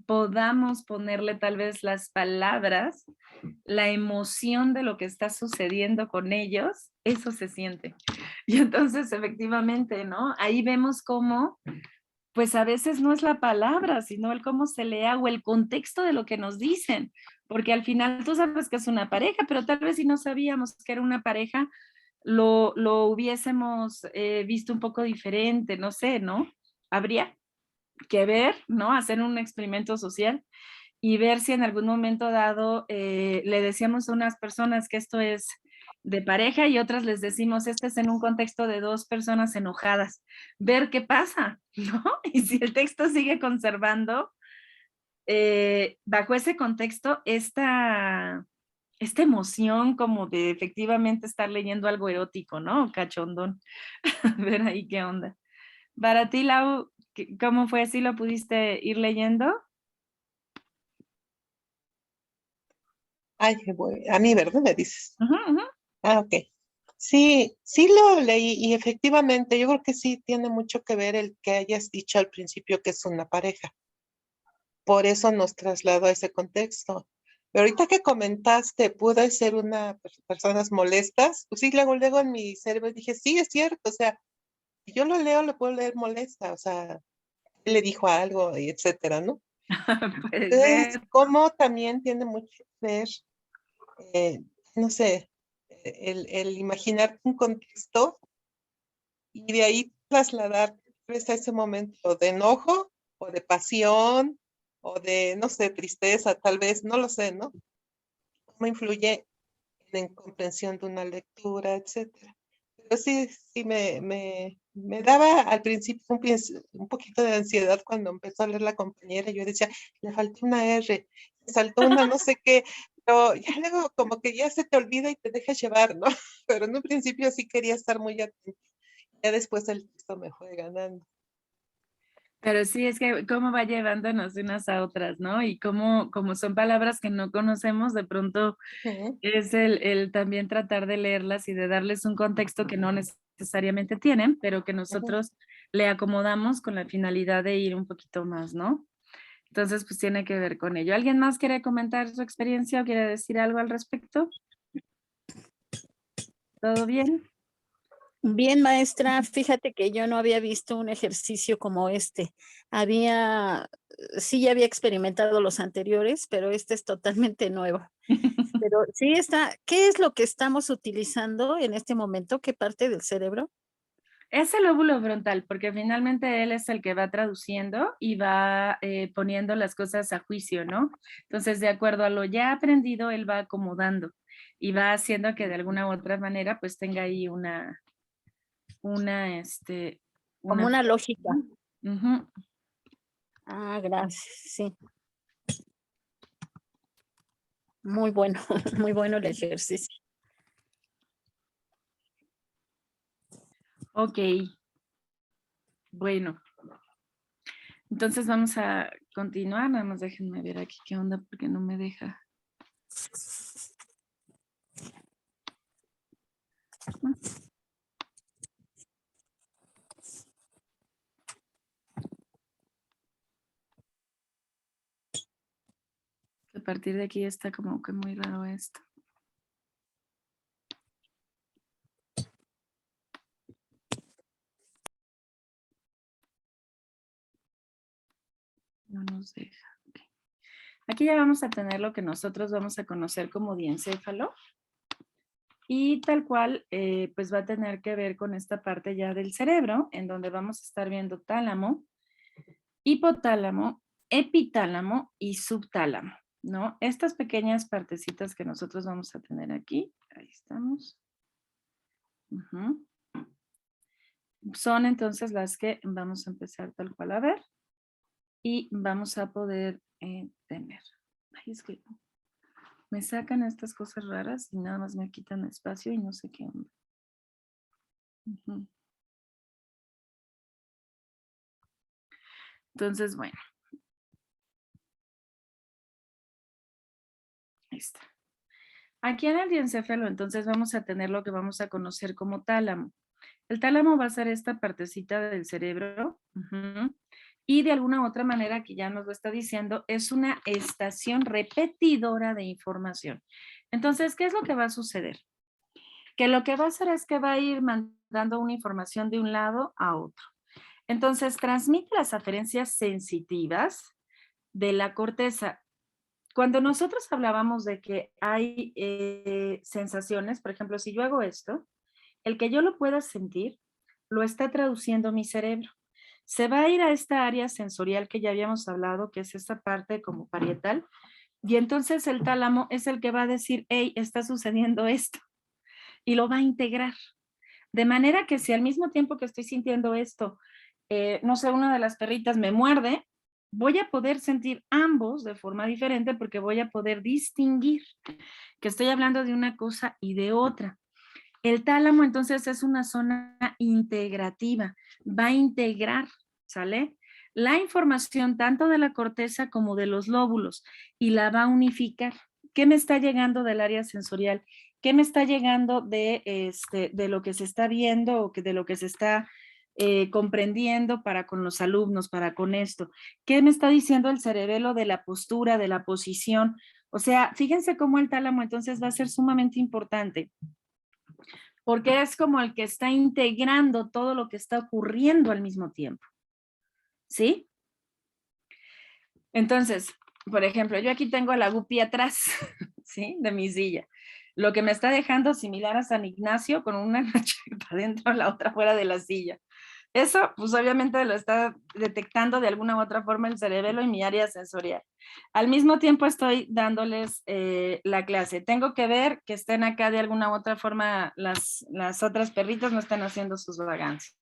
podamos ponerle tal vez las palabras, la emoción de lo que está sucediendo con ellos, eso se siente. Y entonces, efectivamente, ¿no? Ahí vemos cómo, pues a veces no es la palabra, sino el cómo se lea o el contexto de lo que nos dicen, porque al final tú sabes que es una pareja, pero tal vez si no sabíamos que era una pareja, lo hubiésemos visto un poco diferente, no sé, ¿no? Habría que ver, ¿no? Hacer un experimento social y ver si en algún momento dado le decíamos a unas personas que esto es de pareja y otras les decimos este es en un contexto de dos personas enojadas. Ver qué pasa, ¿no? Y si el texto sigue conservando bajo ese contexto esta emoción como de efectivamente estar leyendo algo erótico, ¿no? Cachondón. Ver ahí qué onda. Para ti, Lau, ¿cómo fue? ¿Sí lo pudiste ir leyendo? Ay, a mí, ¿verdad? Me dices. Ujú, ujú. Ah, ok. Sí, sí lo leí y efectivamente yo creo que sí tiene mucho que ver el que hayas dicho al principio que es una pareja. Por eso nos trasladó a ese contexto. Pero ahorita que comentaste, puede ser una personas molestas, pues sí, luego en mi cerebro dije, sí, es cierto, o sea, si yo lo leo, lo puedo leer molesta, o sea, él le dijo algo, y etcétera, ¿no? Puede Entonces, ser. como también tiene mucho que ver, eh, no sé, el imaginar un contexto y de ahí trasladar pues, a ese momento de enojo o de pasión o de, no sé, tristeza, tal vez, no lo sé, ¿no? Cómo influye en comprensión de una lectura, etcétera. Pero sí, sí me daba al principio un poquito de ansiedad cuando empezó a leer la compañera. Yo decía, le faltó una R, le saltó una no sé qué, pero ya luego como que ya se te olvida y te dejas llevar, ¿no? Pero en un principio sí quería estar muy atenta. Ya después el texto me fue ganando. Pero sí, es que cómo va llevándonos unas a otras, ¿no? Y cómo, como son palabras que no conocemos, de pronto Ujú, es el también tratar de leerlas y de darles un contexto que no necesariamente tienen, pero que ujú. nosotros le acomodamos con la finalidad de ir un poquito más, ¿no? Entonces, pues tiene que ver con ello. ¿Alguien más quiere comentar su experiencia o quiere decir algo al respecto? ¿Todo bien? Bien, maestra, fíjate que yo no había visto un ejercicio como este. Sí, ya había experimentado los anteriores, pero este es totalmente nuevo. Pero sí está, ¿qué es lo que estamos utilizando en este momento? ¿Qué parte del cerebro? Es el lóbulo frontal, porque finalmente él es el que va traduciendo y va poniendo las cosas a juicio, ¿no? Entonces, de acuerdo a lo ya aprendido, él va acomodando y va haciendo que de alguna u otra manera, pues tenga ahí una, Como una. una lógica. Ujú. Ah, gracias, sí. Muy bueno, muy bueno el ejercicio. Ok, bueno. Entonces vamos a continuar, nada más déjenme ver aquí qué onda porque no me deja. A partir de aquí está como que muy raro esto. No nos deja. Ok. Aquí ya vamos a tener lo que nosotros vamos a conocer como diencéfalo. Y tal cual, pues va a tener que ver con esta parte ya del cerebro, en donde vamos a estar viendo tálamo, hipotálamo, epitálamo y subtálamo, ¿no? Estas pequeñas partecitas que nosotros vamos a tener aquí, ahí estamos. Ujú. Son entonces las que vamos a empezar tal cual a ver y vamos a poder tener. Ay, es que me sacan estas cosas raras y nada más me quitan espacio y no sé qué onda. Ujú. Entonces, bueno. Ahí está. Aquí en el diencéfalo, entonces vamos a tener lo que vamos a conocer como tálamo. El tálamo va a ser esta partecita del cerebro. Y de alguna u otra manera, que ya nos lo está diciendo, es una estación repetidora de información. Entonces, ¿qué es lo que va a suceder? Que lo que va a hacer es que va a ir mandando una información de un lado a otro. Entonces, transmite las aferencias sensitivas de la corteza. Cuando nosotros hablábamos de que hay sensaciones, por ejemplo, si yo hago esto, el que yo lo pueda sentir, lo está traduciendo mi cerebro. Se va a ir a esta área sensorial que ya habíamos hablado, que es esta parte como parietal, y entonces el tálamo es el que va a decir, hey, está sucediendo esto, y lo va a integrar. De manera que si al mismo tiempo que estoy sintiendo esto, no sé, una de las perritas me muerde, voy a poder sentir ambos de forma diferente porque voy a poder distinguir que estoy hablando de una cosa y de otra. El tálamo entonces es una zona integrativa, va a integrar, ¿sale? La información tanto de la corteza como de los lóbulos y la va a unificar. ¿Qué me está llegando del área sensorial? ¿Qué me está llegando de lo que se está viendo o de lo que se está comprendiendo para con los alumnos, para con esto? ¿Qué me está diciendo el cerebelo de la postura, de la posición? O sea, fíjense cómo el tálamo entonces va a ser sumamente importante, porque es como el que está integrando todo lo que está ocurriendo al mismo tiempo. ¿Sí? Entonces, por ejemplo, yo aquí tengo a la guppy atrás, ¿sí? De mi silla. Lo que me está dejando similar a San Ignacio con una noche para adentro, la otra fuera de la silla. Eso, pues obviamente lo está detectando de alguna u otra forma el cerebelo y mi área sensorial. Al mismo tiempo estoy dándoles la clase. Tengo que ver que estén acá de alguna u otra forma las otras perritas no están haciendo sus vagancias.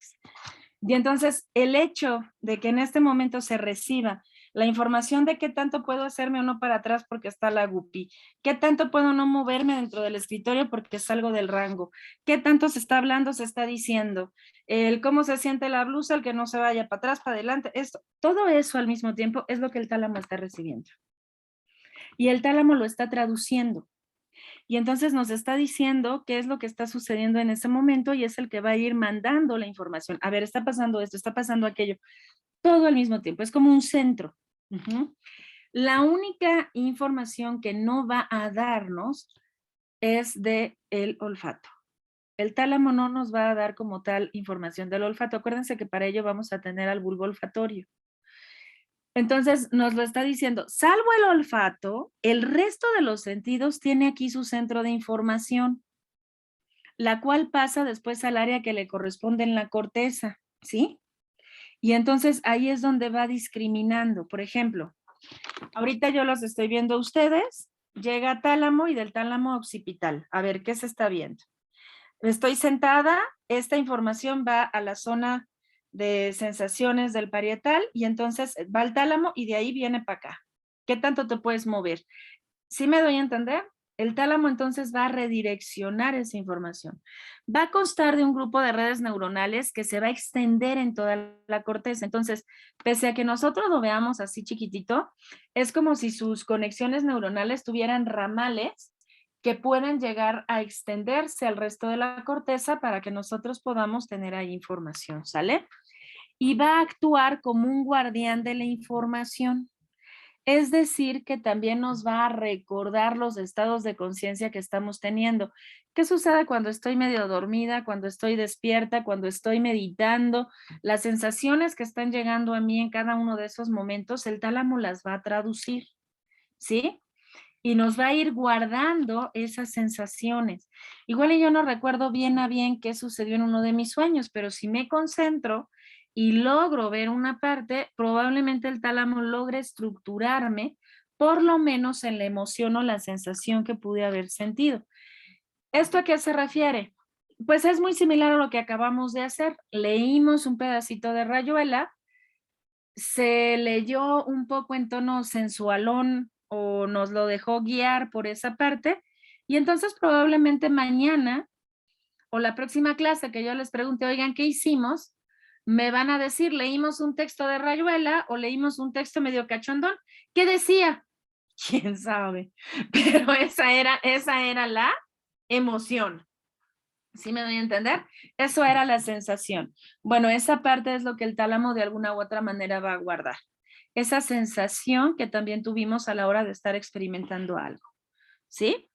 Y entonces el hecho de que en este momento se reciba la información de qué tanto puedo hacerme o no para atrás porque está la guppy, qué tanto puedo no moverme dentro del escritorio porque salgo del rango, qué tanto se está hablando, se está diciendo, el cómo se siente la blusa, el que no se vaya para atrás, para adelante, esto, todo eso al mismo tiempo es lo que el tálamo está recibiendo. Y el tálamo lo está traduciendo. Y entonces nos está diciendo qué es lo que está sucediendo en ese momento y es el que va a ir mandando la información. A ver, está pasando esto, está pasando aquello, todo al mismo tiempo, es como un centro. La única información que no va a darnos es del olfato. El tálamo no nos va a dar como tal información del olfato. Acuérdense que para ello vamos a tener al bulbo olfatorio. Entonces nos lo está diciendo, salvo el olfato, el resto de los sentidos tiene aquí su centro de información, la cual pasa después al área que le corresponde en la corteza, ¿sí? Y entonces ahí es donde va discriminando. Por ejemplo, ahorita yo los estoy viendo a ustedes, llega tálamo y del tálamo occipital. A ver, ¿qué se está viendo? Estoy sentada, esta información va a la zona de sensaciones del parietal y entonces va al tálamo y de ahí viene para acá. ¿Qué tanto te puedes mover? ¿Sí me doy a entender? El tálamo entonces va a redireccionar esa información. Va a constar de un grupo de redes neuronales que se va a extender en toda la corteza. Entonces, pese a que nosotros lo veamos así chiquitito, es como si sus conexiones neuronales tuvieran ramales que pueden llegar a extenderse al resto de la corteza para que nosotros podamos tener ahí información, ¿sale? Y va a actuar como un guardián de la información. Es decir, que también nos va a recordar los estados de conciencia que estamos teniendo. ¿Qué sucede cuando estoy medio dormida, cuando estoy despierta, cuando estoy meditando? Las sensaciones que están llegando a mí en cada uno de esos momentos, el tálamo las va a traducir, ¿sí? Y nos va a ir guardando esas sensaciones. Igual y yo no recuerdo bien a bien qué sucedió en uno de mis sueños, pero si me concentro y logro ver una parte, probablemente el tálamo logre estructurarme, por lo menos en la emoción o la sensación que pude haber sentido. ¿Esto a qué se refiere? Pues es muy similar a lo que acabamos de hacer. Leímos un pedacito de Rayuela, se leyó un poco en tono sensualón o nos lo dejó guiar por esa parte, y entonces probablemente mañana o la próxima clase que yo les pregunte, oigan, ¿qué hicimos? Me van a decir, leímos un texto de Rayuela o leímos un texto medio cachondón. ¿Qué decía? quién sabe, pero esa era la emoción. ¿Sí me doy a entender? Eso era la sensación. Bueno, esa parte es lo que el tálamo de alguna u otra manera va a guardar. Esa sensación que también tuvimos a la hora de estar experimentando algo. ¿Sí?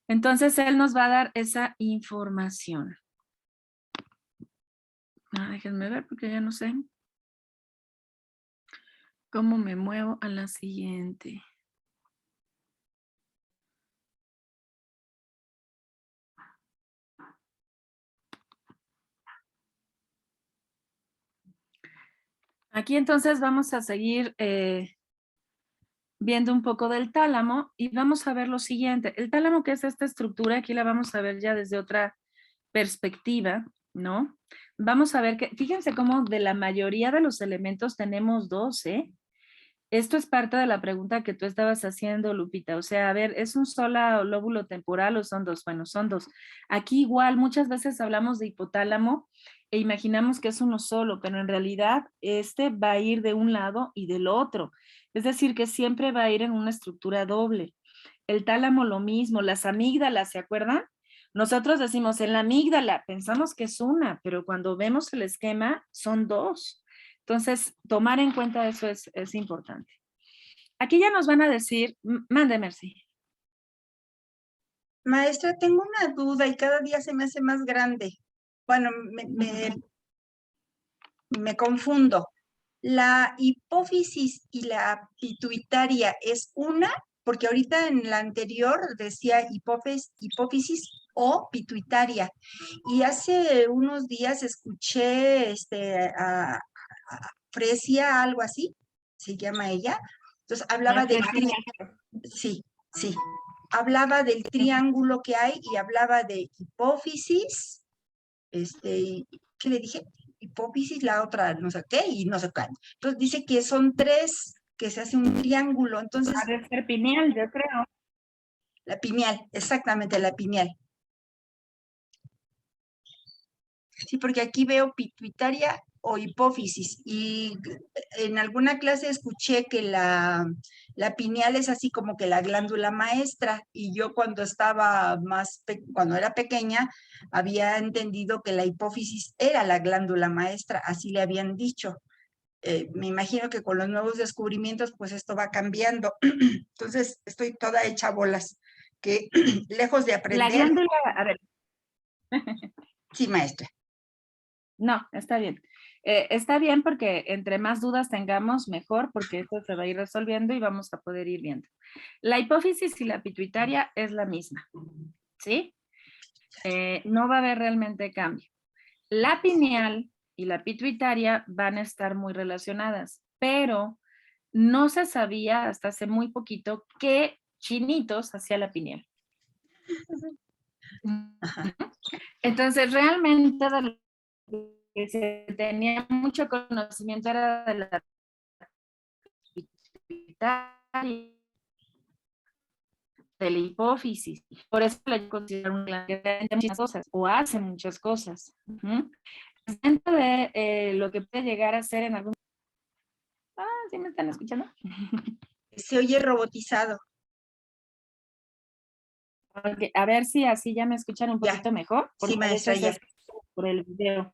Entonces él nos va a dar esa información. Déjenme ver porque ya no sé cómo me muevo a la siguiente. Aquí entonces vamos a seguir viendo un poco del tálamo y vamos a ver lo siguiente. El tálamo, que es esta estructura, aquí la vamos a ver ya desde otra perspectiva, ¿no? Vamos a ver que, fíjense cómo de la mayoría de los elementos tenemos 2, ¿eh? Esto es parte de la pregunta que tú estabas haciendo, Lupita. O sea, a ver, ¿es un solo lóbulo temporal o son 2? Bueno, son 2. Aquí igual muchas veces hablamos de hipotálamo e imaginamos que es uno solo, pero en realidad este va a ir de un lado y del otro. Es decir, que siempre va a ir en una estructura doble. El tálamo lo mismo, las amígdalas, ¿se acuerdan? Nosotros decimos en la amígdala, pensamos que es una, pero cuando vemos el esquema son 2. Entonces, tomar en cuenta eso es importante. Aquí ya nos van a decir, mande, Mercy. Maestra, tengo una duda y cada día se me hace más grande. Bueno, me confundo. ¿La hipófisis y la pituitaria es una? Porque ahorita en la anterior decía hipófisis o pituitaria. Y hace unos días escuché a Fresia, algo así, se llama ella. Entonces hablaba del sí, hablaba del triángulo que hay y hablaba de hipófisis, ¿qué le dije? Hipófisis, la otra no sé qué y no sé cuál. Entonces dice que son 3, que se hace un triángulo. Entonces, debe ser pineal, yo creo. La pineal, exactamente, la pineal. Sí, porque aquí veo pituitaria o hipófisis y en alguna clase escuché que la pineal es así como que la glándula maestra y yo cuando cuando era pequeña había entendido que la hipófisis era la glándula maestra, así le habían dicho. Me imagino que con los nuevos descubrimientos pues esto va cambiando. Entonces estoy toda hecha bolas, que lejos de aprender. La glándula, a ver. Sí, maestra. No, está bien. Está bien porque entre más dudas tengamos, mejor, porque esto se va a ir resolviendo y vamos a poder ir viendo. La hipófisis y la pituitaria es la misma, ¿sí? No va a haber realmente cambio. La pineal y la pituitaria van a estar muy relacionadas, pero no se sabía hasta hace muy poquito qué chinitos hacía la pineal. Entonces, realmente de lo que se tenía mucho conocimiento era de la pituitaria, de la hipófisis. Por eso la considero un glándula que hace muchas cosas o hace muchas cosas. Dentro de lo que puede llegar a ser en algún... ¿sí me están escuchando? Se oye robotizado. Okay, a ver si así ya me escuchan un poquito mejor. Sí, maestra, ya. Por el video.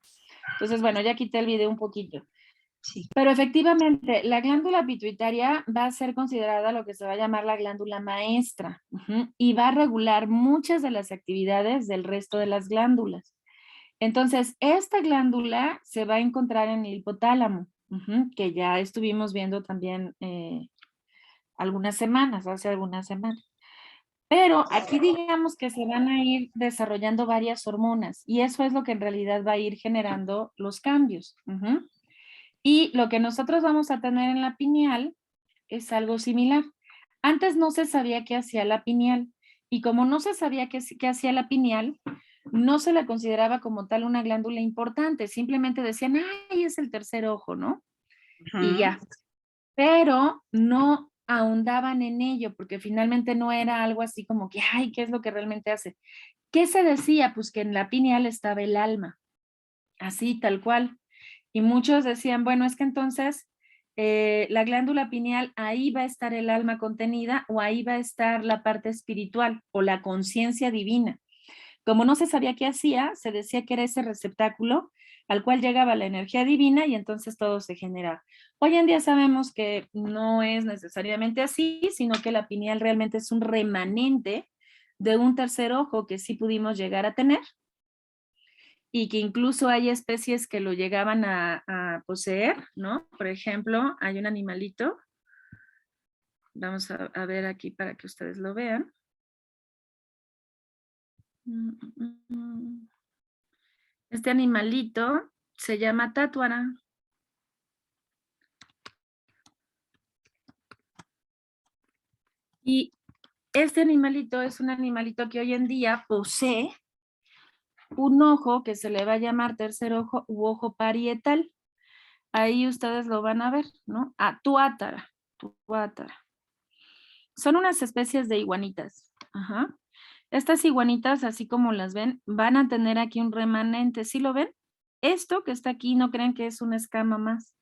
Entonces, bueno, ya quité el video un poquito. Sí. Pero efectivamente, la glándula pituitaria va a ser considerada lo que se va a llamar la glándula maestra y va a regular muchas de las actividades del resto de las glándulas. Entonces, esta glándula se va a encontrar en el hipotálamo, que ya estuvimos viendo también hace algunas semanas. Pero aquí digamos que se van a ir desarrollando varias hormonas y eso es lo que en realidad va a ir generando los cambios. Y lo que nosotros vamos a tener en la pineal es algo similar. Antes no se sabía qué hacía la pineal y como no se sabía qué hacía la pineal, no se la consideraba como tal una glándula importante. Simplemente decían, ¡ay, es el tercer ojo!, ¿no? Y ya. Pero no ahondaban en ello porque finalmente no era algo así como que, ¡ay, qué es lo que realmente hace! ¿Qué se decía? Pues que en la pineal estaba el alma. Así, tal cual. Y muchos decían, bueno, es que entonces la glándula pineal, ahí va a estar el alma contenida o ahí va a estar la parte espiritual o la conciencia divina. Como no se sabía qué hacía, se decía que era ese receptáculo al cual llegaba la energía divina y entonces todo se generaba. Hoy en día sabemos que no es necesariamente así, sino que la pineal realmente es un remanente de un tercer ojo que sí pudimos llegar a tener y que incluso hay especies que lo llegaban a poseer, ¿no? Por ejemplo, hay un animalito, vamos a ver aquí para que ustedes lo vean. Este animalito se llama tátuara. Y este animalito es un animalito que hoy en día posee un ojo que se le va a llamar tercer ojo u ojo parietal. Ahí ustedes lo van a ver, ¿no? Tuátara. Son unas especies de iguanitas. Ajá. Estas iguanitas, así como las ven, van a tener aquí un remanente. ¿Sí lo ven? Esto que está aquí, no crean que es una escama más.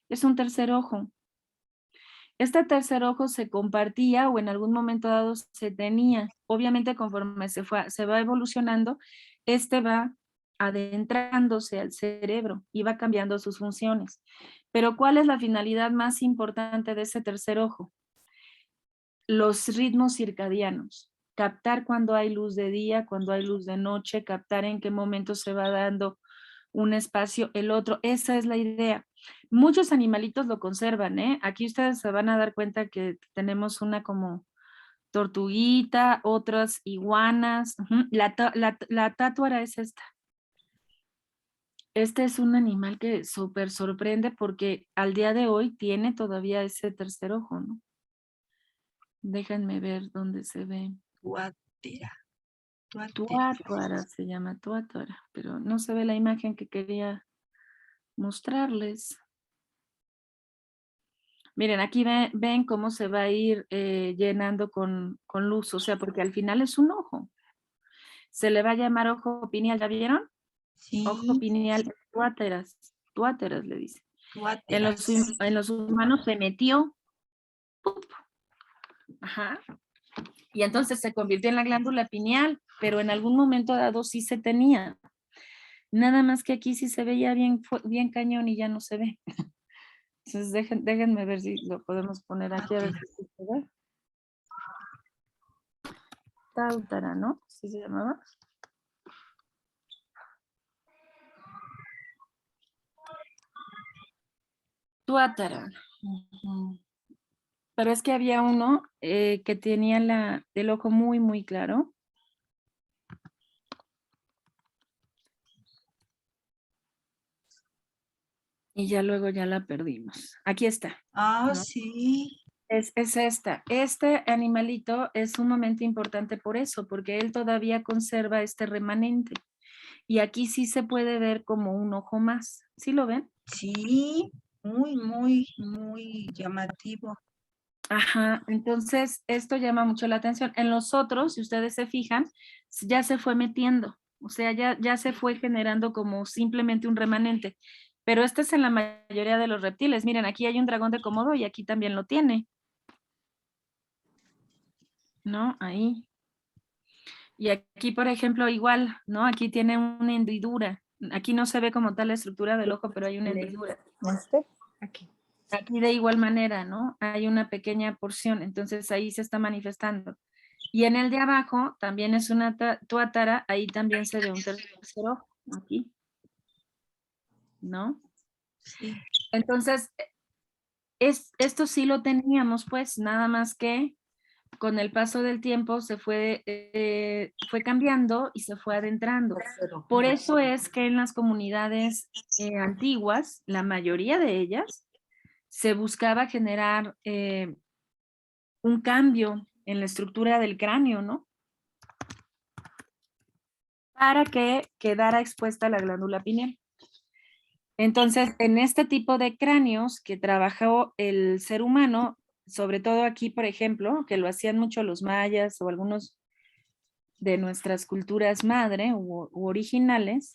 Es un tercer ojo. Este tercer ojo se compartía o en algún momento dado se tenía. Obviamente conforme se va evolucionando, este va adentrándose al cerebro y va cambiando sus funciones. Pero ¿cuál es la finalidad más importante de ese tercer ojo? Los ritmos circadianos. Captar cuando hay luz de día, cuando hay luz de noche, captar en qué momento se va dando un espacio, el otro. Esa es la idea. Muchos animalitos lo conservan, ¿eh? Aquí ustedes se van a dar cuenta que tenemos una como tortuguita, otras iguanas. La tátuara es esta. Este es un animal que súper sorprende porque al día de hoy tiene todavía ese tercer ojo, ¿no? Déjenme ver dónde se ve. Tuátara se llama tuátara, pero no se ve la imagen que quería mostrarles. Miren, aquí ven cómo se va a ir llenando con luz, o sea, porque al final es un ojo. Se le va a llamar ojo pineal, ¿ya vieron? Sí. Ojo pineal, tuáteras le dice. En los humanos se metió. Ajá. Y entonces se convirtió en la glándula pineal, pero en algún momento dado sí se tenía. Nada más que aquí sí se veía bien cañón y ya no se ve. Entonces déjenme ver si lo podemos poner aquí a ver si se ve. Táutara, ¿no? ¿Sí se llamaba? Tuátara. Pero es que había uno que tenía el ojo muy, muy claro. Y ya luego ya la perdimos. Aquí está. Ah, ¿no? sí. Es esta. Este animalito es sumamente importante por eso, porque él todavía conserva este remanente. Y aquí sí se puede ver como un ojo más. ¿Sí lo ven? Sí, muy llamativo. Ajá, entonces esto llama mucho la atención. En los otros, si ustedes se fijan, ya se fue metiendo. O sea, ya se fue generando como simplemente un remanente. Pero este es en la mayoría de los reptiles. Miren, aquí hay un dragón de Komodo y aquí también lo tiene. ¿No? Ahí. Y aquí, por ejemplo, igual, ¿no? Aquí tiene una hendidura. Aquí no se ve como tal la estructura del ojo, pero hay una hendidura. Aquí. Aquí de igual manera, ¿no? Hay una pequeña porción, entonces ahí se está manifestando. Y en el de abajo también es una tuátara, ahí también se ve un tercer ojo, aquí. ¿No? Sí. Entonces, esto sí lo teníamos, pues, nada más que con el paso del tiempo se fue cambiando y se fue adentrando. Por eso es que en las comunidades antiguas, la mayoría de ellas, se buscaba generar un cambio en la estructura del cráneo, ¿no? Para que quedara expuesta la glándula pineal. Entonces, en este tipo de cráneos que trabajó el ser humano, sobre todo aquí, por ejemplo, que lo hacían mucho los mayas o algunos de nuestras culturas madre u originales,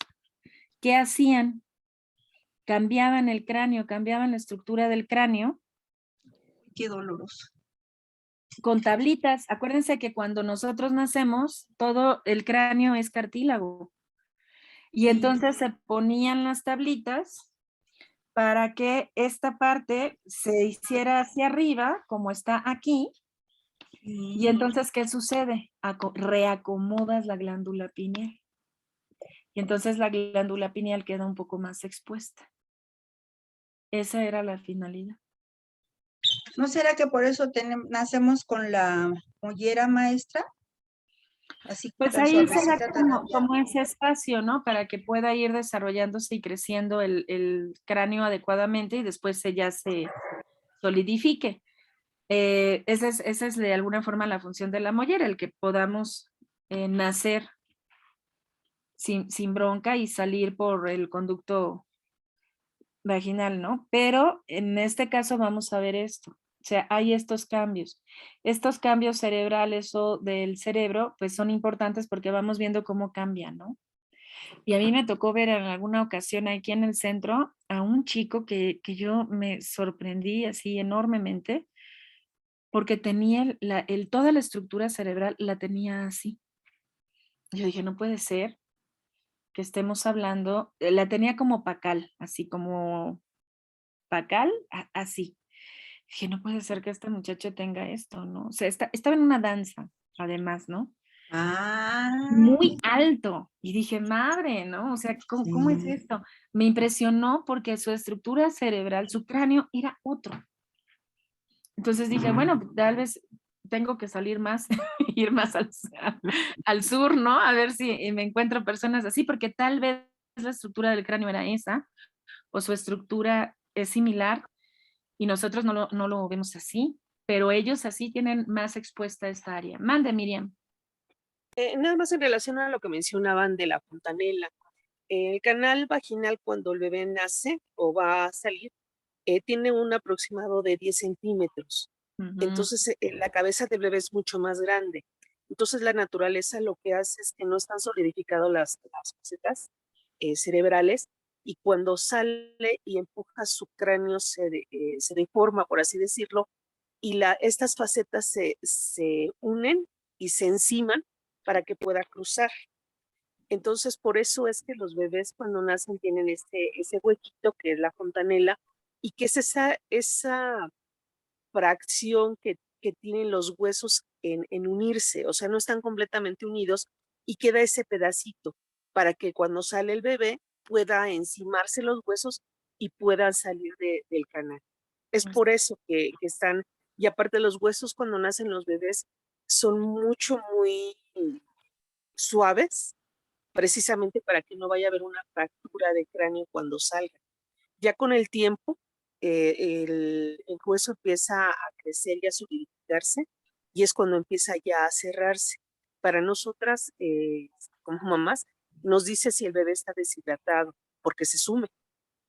¿qué hacían? cambiaban el cráneo, cambiaban la estructura del cráneo. Qué doloroso. Con tablitas. Acuérdense que cuando nosotros nacemos, todo el cráneo es cartílago. Y entonces se ponían las tablitas para que esta parte se hiciera hacia arriba, como está aquí. Y entonces, ¿qué sucede? Reacomodas la glándula pineal. Y entonces la glándula pineal queda un poco más expuesta. Esa era la finalidad. ¿No será que por eso nacemos con la mollera, maestra? Así Pues tan ahí suavecita, será tan como ese espacio, ¿no? Para que pueda ir desarrollándose y creciendo el cráneo adecuadamente y después ya se solidifique. Esa es de alguna forma la función de la mollera, el que podamos nacer sin bronca y salir por el conducto vaginal, ¿no? Pero en este caso vamos a ver esto. O sea, hay estos cambios. Estos cambios cerebrales o del cerebro, pues son importantes porque vamos viendo cómo cambian, ¿no? Y a mí me tocó ver en alguna ocasión aquí en el centro a un chico que yo me sorprendí así enormemente porque tenía toda la estructura cerebral la tenía así. Yo dije, no puede ser que estemos hablando, la tenía como pacal, así como pacal, así. Dije, no puede ser que este muchacho tenga esto, ¿no? O sea, estaba en una danza, además, ¿no? Muy alto. Y dije, madre, ¿no? O sea, ¿cómo es esto? Me impresionó porque su estructura cerebral, su cráneo era otro. Entonces dije, bueno, tal vez tengo que salir más, ir más al sur, ¿no? A ver si me encuentro personas así, porque tal vez la estructura del cráneo era esa, o su estructura es similar, y nosotros no lo vemos así, pero ellos así tienen más expuesta esta área. Mande, Miriam. Nada más en relación a lo que mencionaban de la fontanela. El canal vaginal cuando el bebé nace o va a salir, tiene un aproximado de 10 centímetros. Entonces, la cabeza del bebé es mucho más grande. Entonces, la naturaleza lo que hace es que no están solidificadas las facetas cerebrales y cuando sale y empuja su cráneo se deforma, por así decirlo, y estas facetas se unen y se enciman para que pueda cruzar. Entonces, por eso es que los bebés cuando nacen tienen ese huequito que es la fontanela y que es esa fracción que tienen los huesos en unirse, o sea, no están completamente unidos y queda ese pedacito para que cuando sale el bebé pueda encimarse los huesos y puedan salir del canal. Es por eso que están, y aparte los huesos cuando nacen los bebés son muy suaves, precisamente para que no vaya a haber una fractura de cráneo cuando salga. Ya con el tiempo, el hueso empieza a crecer y a solidificarse y es cuando empieza ya a cerrarse. Para nosotras, como mamás, nos dice si el bebé está deshidratado, porque se sume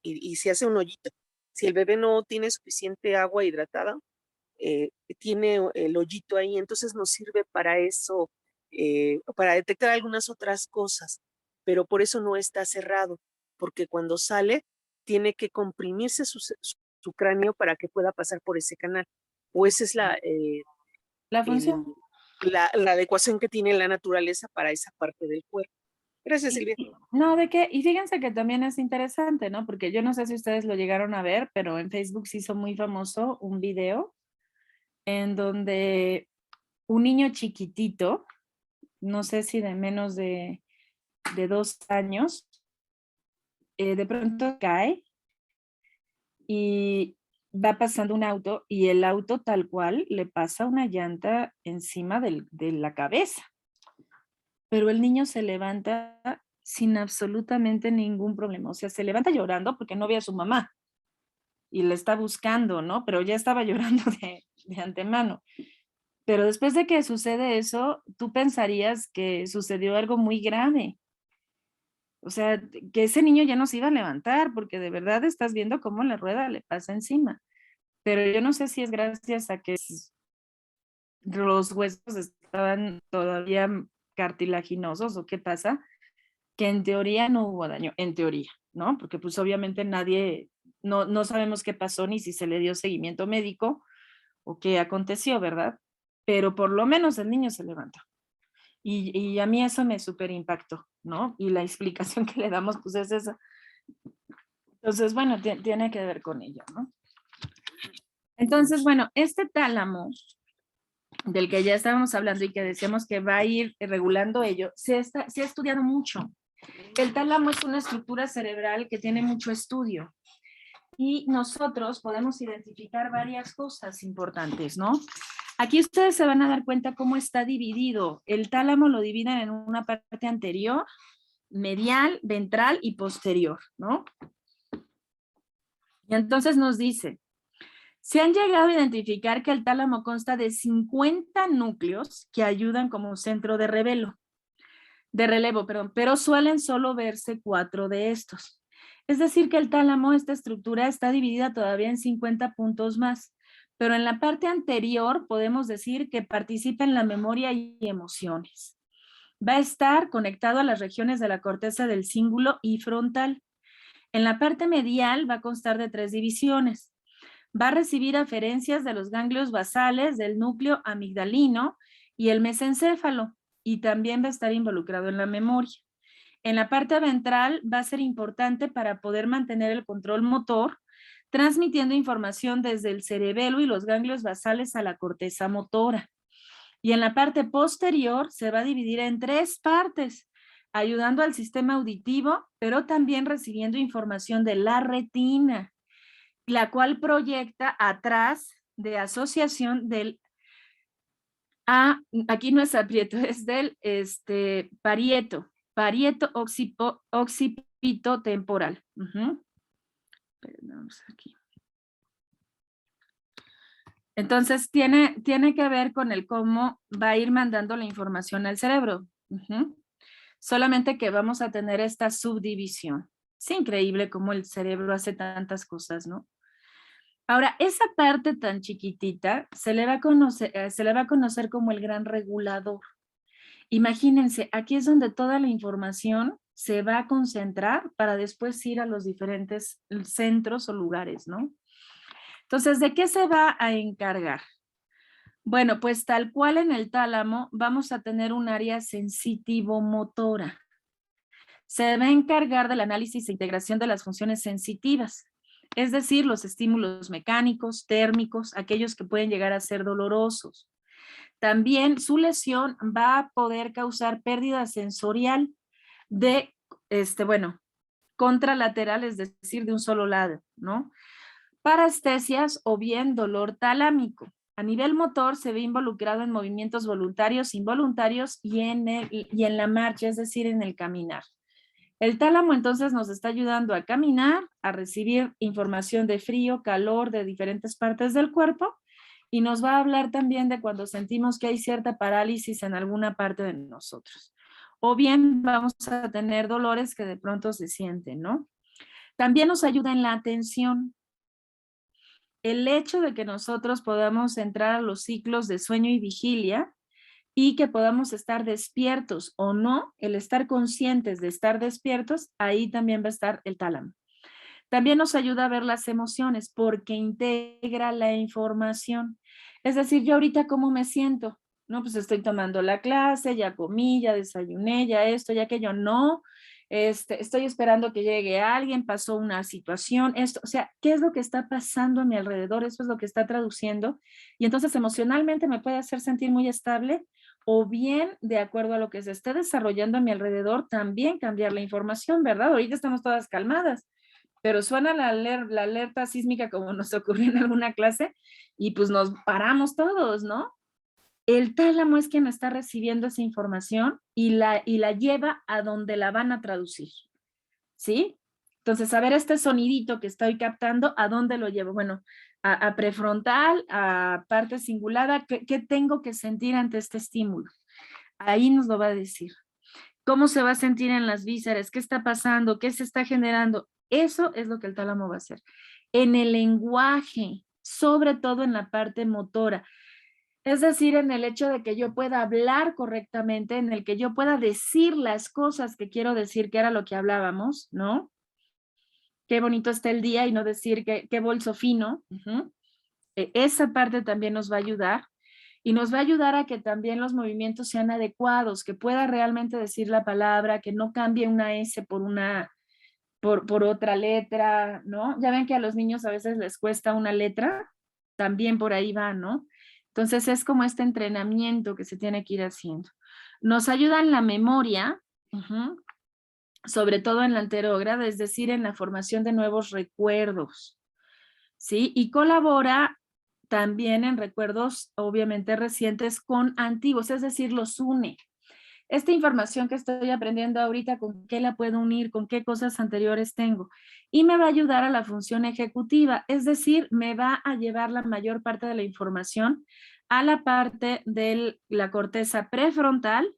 y se hace un hoyito. Si el bebé no tiene suficiente agua hidratada, tiene el hoyito ahí, entonces nos sirve para eso, para detectar algunas otras cosas, pero por eso no está cerrado, porque cuando sale tiene que comprimirse su cráneo para que pueda pasar por ese canal. O esa es la función. La adecuación que tiene la naturaleza para esa parte del cuerpo. Gracias, Silvia. No, ¿de qué? Y fíjense que también es interesante, ¿no? Porque yo no sé si ustedes lo llegaron a ver, pero en Facebook se hizo muy famoso un video en donde un niño chiquitito, no sé si de menos de 2 años, de pronto cae y va pasando un auto y el auto tal cual le pasa una llanta encima de la cabeza. Pero el niño se levanta sin absolutamente ningún problema. O sea, se levanta llorando porque no ve a su mamá y le está buscando, ¿no? Pero ya estaba llorando de antemano. Pero después de que sucede eso, tú pensarías que sucedió algo muy grave. O sea, que ese niño ya no se iba a levantar porque de verdad estás viendo cómo la rueda le pasa encima. Pero yo no sé si es gracias a que los huesos estaban todavía cartilaginosos o qué pasa, que en teoría no hubo daño, en teoría. ¿no? Porque pues obviamente nadie, no sabemos qué pasó ni si se le dio seguimiento médico o qué aconteció, ¿verdad? Pero por lo menos el niño se levantó. Y a mí eso me súper impactó, ¿no? Y la explicación que le damos pues es esa. Entonces, bueno, tiene que ver con ello, ¿no? Entonces, bueno, este tálamo del que ya estábamos hablando y que decíamos que va a ir regulando ello, se ha estudiado mucho. El tálamo es una estructura cerebral que tiene mucho estudio y nosotros podemos identificar varias cosas importantes, ¿no? Aquí ustedes se van a dar cuenta cómo está dividido. El tálamo lo dividen en una parte anterior, medial, ventral y posterior, ¿no? Y entonces nos dice, se han llegado a identificar que el tálamo consta de 50 núcleos que ayudan como centro de relevo, pero suelen solo verse 4 de estos. Es decir que el tálamo, esta estructura, está dividida todavía en 50 puntos más, pero en la parte anterior podemos decir que participa en la memoria y emociones. Va a estar conectado a las regiones de la corteza del cíngulo y frontal. En la parte medial va a constar de 3 divisiones. Va a recibir aferencias de los ganglios basales, del núcleo amigdalino y el mesencéfalo, y también va a estar involucrado en la memoria. En la parte ventral va a ser importante para poder mantener el control motor, transmitiendo información desde el cerebelo y los ganglios basales a la corteza motora. Y en la parte posterior se va a dividir en 3 partes, ayudando al sistema auditivo, pero también recibiendo información de la retina, la cual proyecta atrás de asociación del, aquí no es aprieto, es del parieto occipito temporal. Vamos aquí. Entonces, tiene que ver con el cómo va a ir mandando la información al cerebro. Solamente que vamos a tener esta subdivisión. Es increíble cómo el cerebro hace tantas cosas, ¿no? Ahora, esa parte tan chiquitita se le va a conocer como el gran regulador. Imagínense, aquí es donde toda la información se va a concentrar para después ir a los diferentes centros o lugares, ¿no? Entonces, ¿de qué se va a encargar? Bueno, pues tal cual en el tálamo vamos a tener un área sensitivo-motora. Se va a encargar del análisis e integración de las funciones sensitivas, es decir, los estímulos mecánicos, térmicos, aquellos que pueden llegar a ser dolorosos. También su lesión va a poder causar pérdida sensorial de, contralateral, es decir, de un solo lado, ¿no? Parestesias o bien dolor talámico. A nivel motor se ve involucrado en movimientos voluntarios, involuntarios y en la marcha, es decir, en el caminar. El tálamo entonces nos está ayudando a caminar, a recibir información de frío, calor de diferentes partes del cuerpo y nos va a hablar también de cuando sentimos que hay cierta parálisis en alguna parte de nosotros. O bien vamos a tener dolores que de pronto se sienten, ¿no? También nos ayuda en la atención. El hecho de que nosotros podamos entrar a los ciclos de sueño y vigilia y que podamos estar despiertos o no, el estar conscientes de estar despiertos, ahí también va a estar el tálamo. También nos ayuda a ver las emociones porque integra la información. Es decir, yo ahorita ¿cómo me siento? No, pues estoy tomando la clase, ya comí, ya desayuné, ya esto, ya aquello. No, estoy esperando que llegue alguien, pasó una situación, esto, o sea, ¿qué es lo que está pasando a mi alrededor? Eso es lo que está traduciendo. Y entonces emocionalmente me puede hacer sentir muy estable o bien, de acuerdo a lo que se esté desarrollando a mi alrededor, también cambiar la información, ¿verdad? Ahorita estamos todas calmadas, pero suena la alerta sísmica como nos ocurrió en alguna clase y pues nos paramos todos, ¿no? El tálamo es quien está recibiendo esa información y la lleva a donde la van a traducir, ¿sí? Entonces, a ver este sonidito que estoy captando, ¿a dónde lo llevo? Bueno, a prefrontal, a parte cingulada, ¿qué tengo que sentir ante este estímulo? Ahí nos lo va a decir. ¿Cómo se va a sentir en las vísceras? ¿Qué está pasando? ¿Qué se está generando? Eso es lo que el tálamo va a hacer. En el lenguaje, sobre todo en la parte motora. Es decir, en el hecho de que yo pueda hablar correctamente, en el que yo pueda decir las cosas que quiero decir, que era lo que hablábamos, ¿no? qué bonito está el día y no decir qué bolso fino. Esa parte también nos va a ayudar. Y nos va a ayudar a que también los movimientos sean adecuados, que pueda realmente decir la palabra, que no cambie una S por otra letra, ¿no? Ya ven que a los niños a veces les cuesta una letra, también por ahí va, ¿no? Entonces es como este entrenamiento que se tiene que ir haciendo. Nos ayuda en la memoria, sobre todo en la anterógrada, es decir, en la formación de nuevos recuerdos, ¿sí? Y colabora también en recuerdos obviamente recientes con antiguos, es decir, los une. Esta información que estoy aprendiendo ahorita, ¿con qué la puedo unir? ¿Con qué cosas anteriores tengo? Y me va a ayudar a la función ejecutiva, es decir, me va a llevar la mayor parte de la información a la parte de la corteza prefrontal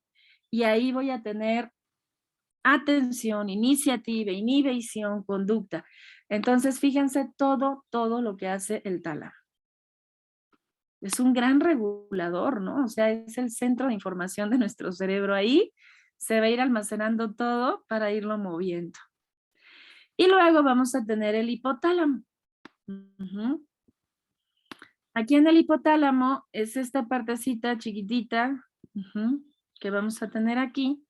y ahí voy a tener atención, iniciativa, inhibición, conducta. Entonces, fíjense todo lo que hace el tálamo. Es un gran regulador, ¿no? O sea, es el centro de información de nuestro cerebro. Ahí se va a ir almacenando todo para irlo moviendo. Y luego vamos a tener el hipotálamo. Aquí en el hipotálamo es esta partecita chiquitita que vamos a tener aquí.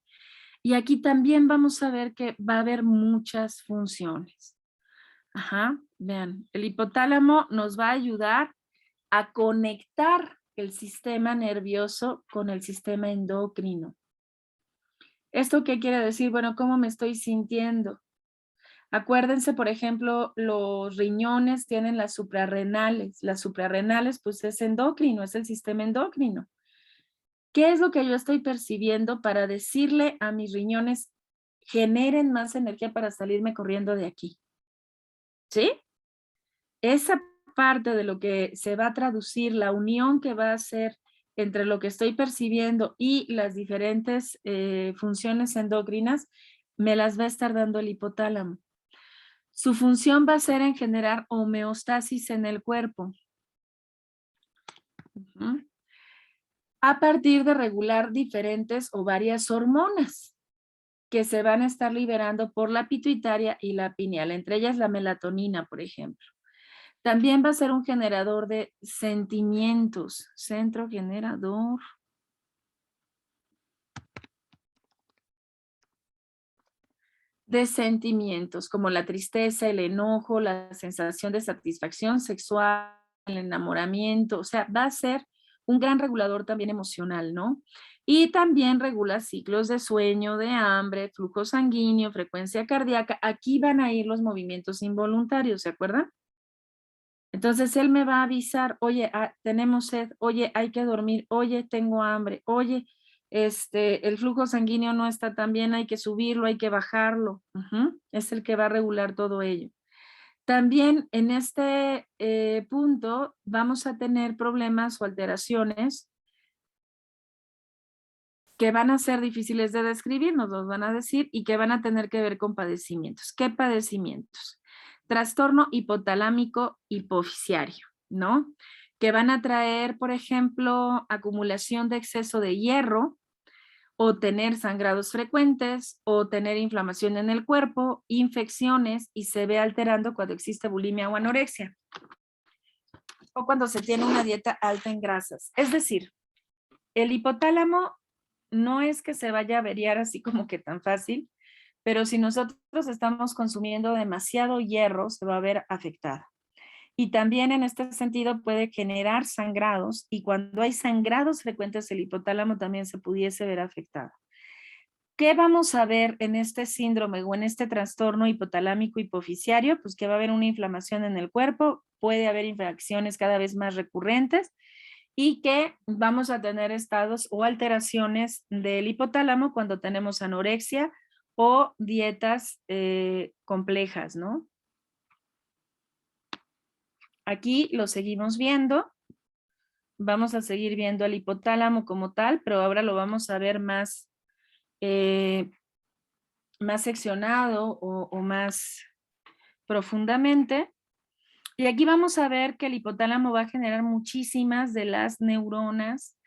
Y aquí también vamos a ver que va a haber muchas funciones. Vean, el hipotálamo nos va a ayudar a conectar el sistema nervioso con el sistema endocrino. ¿Esto qué quiere decir? Bueno, ¿cómo me estoy sintiendo? Acuérdense, por ejemplo, los riñones tienen las suprarrenales. Las suprarrenales, pues es endocrino, es el sistema endocrino. ¿Qué es lo que yo estoy percibiendo para decirle a mis riñones generen más energía para salirme corriendo de aquí? ¿Sí? Esa parte de lo que se va a traducir, la unión que va a hacer entre lo que estoy percibiendo y las diferentes funciones endocrinas, me las va a estar dando el hipotálamo. Su función va a ser en generar homeostasis en el cuerpo. A partir de regular diferentes o varias hormonas que se van a estar liberando por la pituitaria y la pineal, entre ellas la melatonina, por ejemplo. También va a ser un generador de sentimientos, centro generador. De sentimientos, como la tristeza, el enojo, la sensación de satisfacción sexual, el enamoramiento, o sea, va a ser un gran regulador también emocional, ¿no? Y también regula ciclos de sueño, de hambre, flujo sanguíneo, frecuencia cardíaca. Aquí van a ir los movimientos involuntarios, ¿se acuerdan? Entonces él me va a avisar, oye, tenemos sed, oye, hay que dormir, oye, tengo hambre, oye, el flujo sanguíneo no está tan bien, hay que subirlo, hay que bajarlo. Es el que va a regular todo ello. También en este punto vamos a tener problemas o alteraciones que van a ser difíciles de describir, nos los van a decir, y que van a tener que ver con padecimientos. ¿Qué padecimientos? Trastorno hipotalámico hipofisiario, ¿no? Que van a traer, por ejemplo, acumulación de exceso de hierro, o tener sangrados frecuentes, o tener inflamación en el cuerpo, infecciones, y se ve alterando cuando existe bulimia o anorexia, o cuando se tiene una dieta alta en grasas. Es decir, el hipotálamo no es que se vaya a averiar así como que tan fácil, pero si nosotros estamos consumiendo demasiado hierro, se va a ver afectada. Y también en este sentido puede generar sangrados, y cuando hay sangrados frecuentes, el hipotálamo también se pudiese ver afectado. ¿Qué vamos a ver en este síndrome o en este trastorno hipotalámico hipofisiario? Pues que va a haber una inflamación en el cuerpo, puede haber infecciones cada vez más recurrentes, y que vamos a tener estados o alteraciones del hipotálamo cuando tenemos anorexia o dietas complejas, ¿no? Aquí lo seguimos viendo. Vamos a seguir viendo el hipotálamo como tal, pero ahora lo vamos a ver más, más seccionado o más profundamente. Y aquí vamos a ver que el hipotálamo va a generar muchísimas de las neuronas,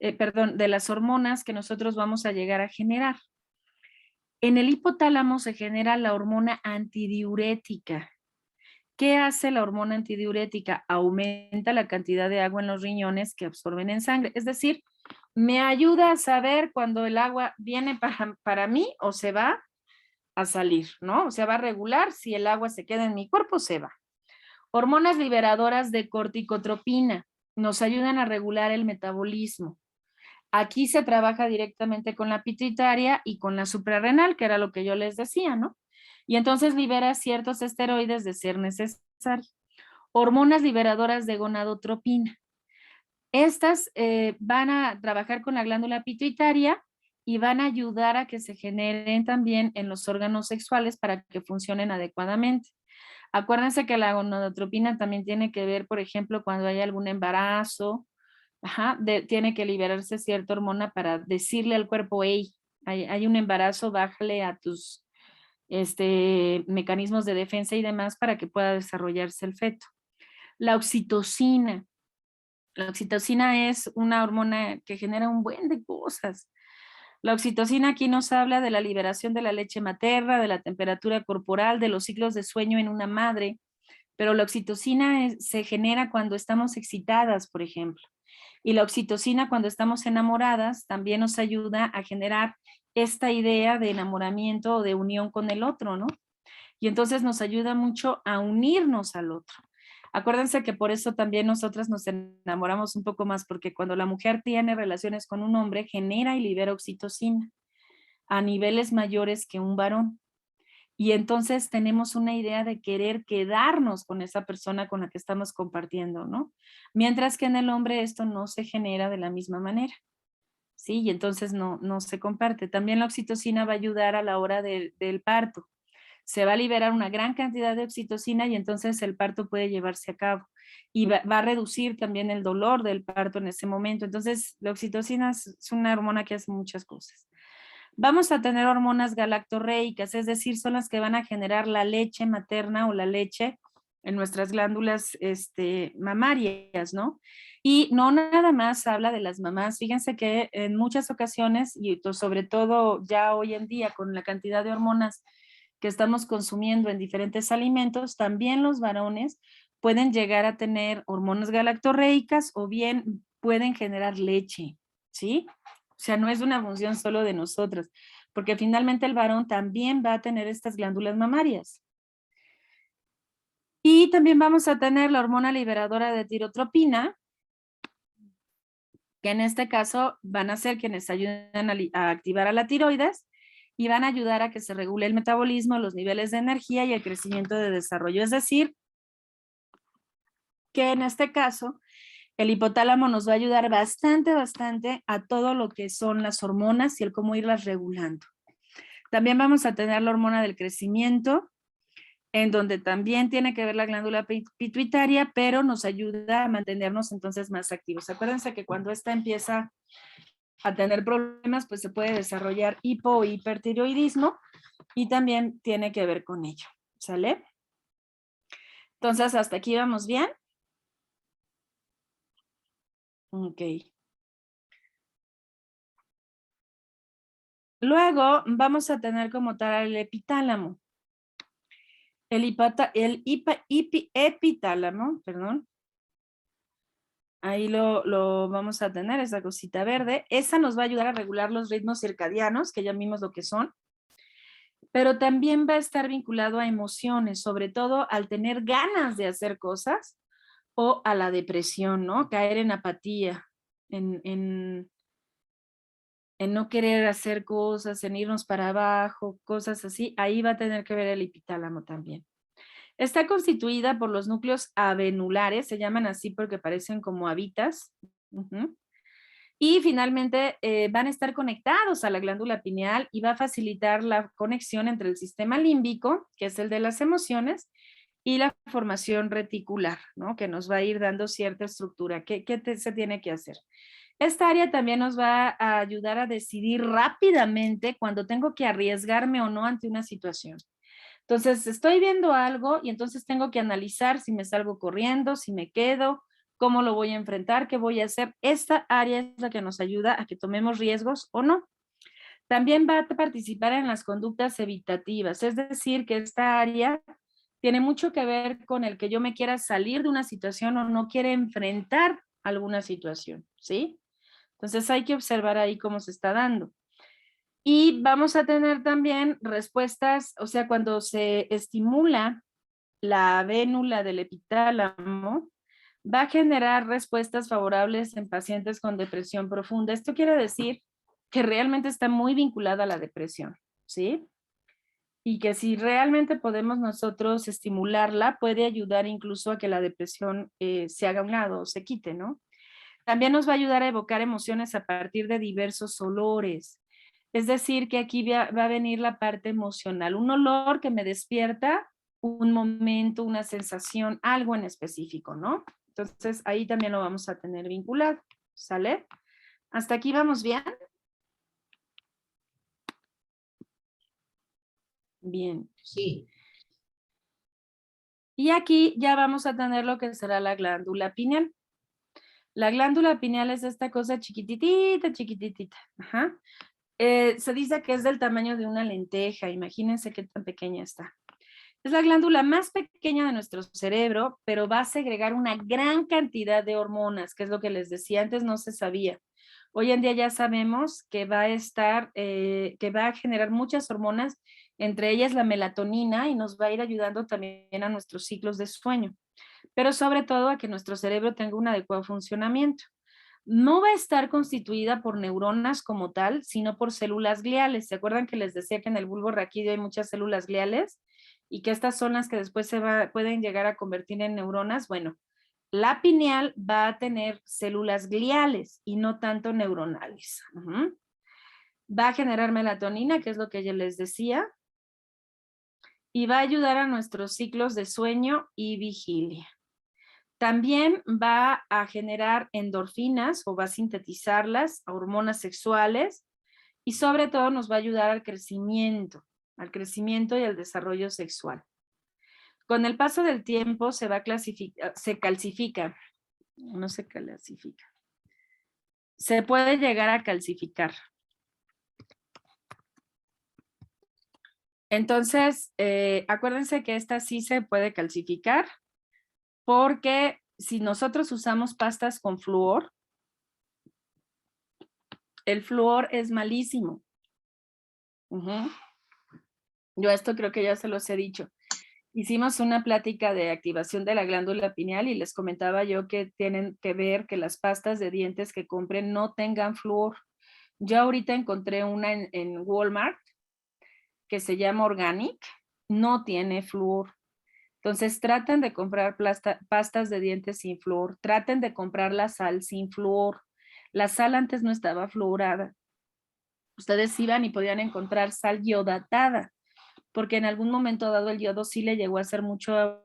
de las hormonas que nosotros vamos a llegar a generar. En el hipotálamo se genera la hormona antidiurética. ¿Qué hace la hormona antidiurética? Aumenta la cantidad de agua en los riñones que absorben en sangre. Es decir, me ayuda a saber cuando el agua viene para mí o se va a salir, ¿no? O sea, va a regular si el agua se queda en mi cuerpo, se va. Hormonas liberadoras de corticotropina nos ayudan a regular el metabolismo. Aquí se trabaja directamente con la pituitaria y con la suprarrenal, que era lo que yo les decía, ¿no? Y entonces libera ciertos esteroides de ser necesario. Hormonas liberadoras de gonadotropina. Estas van a trabajar con la glándula pituitaria y van a ayudar a que se generen también en los órganos sexuales para que funcionen adecuadamente. Acuérdense que la gonadotropina también tiene que ver, por ejemplo, cuando hay algún embarazo, tiene que liberarse cierta hormona para decirle al cuerpo, hey, hay un embarazo, bájale a tus mecanismos de defensa y demás para que pueda desarrollarse el feto. La oxitocina. La oxitocina es una hormona que genera un buen de cosas. La oxitocina aquí nos habla de la liberación de la leche materna, de la temperatura corporal, de los ciclos de sueño en una madre, pero la oxitocina se genera cuando estamos excitadas, por ejemplo. Y la oxitocina cuando estamos enamoradas también nos ayuda a generar esta idea de enamoramiento o de unión con el otro, ¿no? Y entonces nos ayuda mucho a unirnos al otro. Acuérdense que por eso también nosotras nos enamoramos un poco más, porque cuando la mujer tiene relaciones con un hombre, genera y libera oxitocina a niveles mayores que un varón. Y entonces tenemos una idea de querer quedarnos con esa persona con la que estamos compartiendo, ¿no? Mientras que en el hombre esto no se genera de la misma manera, ¿sí? Y entonces no se comparte. También la oxitocina va a ayudar a la hora del parto. Se va a liberar una gran cantidad de oxitocina y entonces el parto puede llevarse a cabo. Y va a reducir también el dolor del parto en ese momento. Entonces, la oxitocina es una hormona que hace muchas cosas. Vamos a tener hormonas galactorreicas, es decir, son las que van a generar la leche materna o la leche en nuestras glándulas mamarias, ¿no? Y no nada más habla de las mamás. Fíjense que en muchas ocasiones, y sobre todo ya hoy en día con la cantidad de hormonas que estamos consumiendo en diferentes alimentos, también los varones pueden llegar a tener hormonas galactorreicas o bien pueden generar leche, ¿sí? O sea, no es una función solo de nosotros, porque finalmente el varón también va a tener estas glándulas mamarias. Y también vamos a tener la hormona liberadora de tirotropina, que en este caso van a ser quienes ayudan a activar a la tiroides y van a ayudar a que se regule el metabolismo, los niveles de energía y el crecimiento de desarrollo. Es decir, que en este caso el hipotálamo nos va a ayudar bastante a todo lo que son las hormonas y el cómo irlas regulando. También vamos a tener la hormona del crecimiento, en donde también tiene que ver la glándula pituitaria, pero nos ayuda a mantenernos entonces más activos. Acuérdense que cuando esta empieza a tener problemas, pues se puede desarrollar hipo o hipertiroidismo y también tiene que ver con ello, ¿sale? Entonces, ¿hasta aquí vamos bien? Ok. Luego vamos a tener como tal el epitálamo. El epitálamo, perdón. Ahí lo vamos a tener, esa cosita verde. Esa nos va a ayudar a regular los ritmos circadianos, que ya vimos lo que son. Pero también va a estar vinculado a emociones, sobre todo al tener ganas de hacer cosas o a la depresión, ¿no? Caer en apatía, en no querer hacer cosas, en irnos para abajo, cosas así. Ahí va a tener que ver el hipotálamo también. Está constituida por los núcleos avenulares, se llaman así porque parecen como habitas. Y finalmente van a estar conectados a la glándula pineal y va a facilitar la conexión entre el sistema límbico, que es el de las emociones, y la formación reticular, ¿no? Que nos va a ir dando cierta estructura. ¿Qué se tiene que hacer? Esta área también nos va a ayudar a decidir rápidamente cuando tengo que arriesgarme o no ante una situación. Entonces, estoy viendo algo y entonces tengo que analizar si me salgo corriendo, si me quedo, cómo lo voy a enfrentar, qué voy a hacer. Esta área es la que nos ayuda a que tomemos riesgos o no. También va a participar en las conductas evitativas, es decir, que esta área tiene mucho que ver con el que yo me quiera salir de una situación o no quiera enfrentar alguna situación, ¿sí? Entonces hay que observar ahí cómo se está dando. Y vamos a tener también respuestas, o sea, cuando se estimula la vénula del epitálamo, va a generar respuestas favorables en pacientes con depresión profunda. Esto quiere decir que realmente está muy vinculada a la depresión, ¿sí? Y que si realmente podemos nosotros estimularla, puede ayudar incluso a que la depresión se haga a un lado, se quite, ¿no? También nos va a ayudar a evocar emociones a partir de diversos olores. Es decir, que aquí va a venir la parte emocional, un olor que me despierta un momento, una sensación, algo en específico, ¿no? Entonces, ahí también lo vamos a tener vinculado, ¿sale? ¿Hasta aquí vamos bien? Bien. Sí. Y aquí ya vamos a tener lo que será la glándula pineal. La glándula pineal es esta cosa chiquititita, chiquititita. Ajá. Se dice que es del tamaño de una lenteja. Imagínense qué tan pequeña está. Es la glándula más pequeña de nuestro cerebro, pero va a segregar una gran cantidad de hormonas, que es lo que les decía, antes no se sabía. Hoy en día ya sabemos que va a generar muchas hormonas, entre ellas la melatonina, y nos va a ir ayudando también a nuestros ciclos de sueño, pero sobre todo a que nuestro cerebro tenga un adecuado funcionamiento. No va a estar constituida por neuronas como tal, sino por células gliales. ¿Se acuerdan que les decía que en el bulbo raquídeo hay muchas células gliales? Y que estas son las que después pueden llegar a convertir en neuronas. Bueno, la pineal va a tener células gliales y no tanto neuronales. Va a generar melatonina, que es lo que yo les decía, y va a ayudar a nuestros ciclos de sueño y vigilia. También va a generar endorfinas o va a sintetizarlas, hormonas sexuales, y sobre todo nos va a ayudar al crecimiento y al desarrollo sexual. Con el paso del tiempo se puede llegar a calcificar. Entonces, acuérdense que esta sí se puede calcificar, porque si nosotros usamos pastas con flúor, el flúor es malísimo. Yo esto creo que ya se los he dicho. Hicimos una plática de activación de la glándula pineal y les comentaba yo que tienen que ver que las pastas de dientes que compren no tengan flúor. Yo ahorita encontré una en Walmart que se llama Organic, no tiene flúor. Entonces traten de comprar pastas de dientes sin flúor, traten de comprar la sal sin flúor. La sal antes no estaba fluorada. Ustedes iban y podían encontrar sal iodatada, porque en algún momento dado el yodo sí le llegó a hacer mucha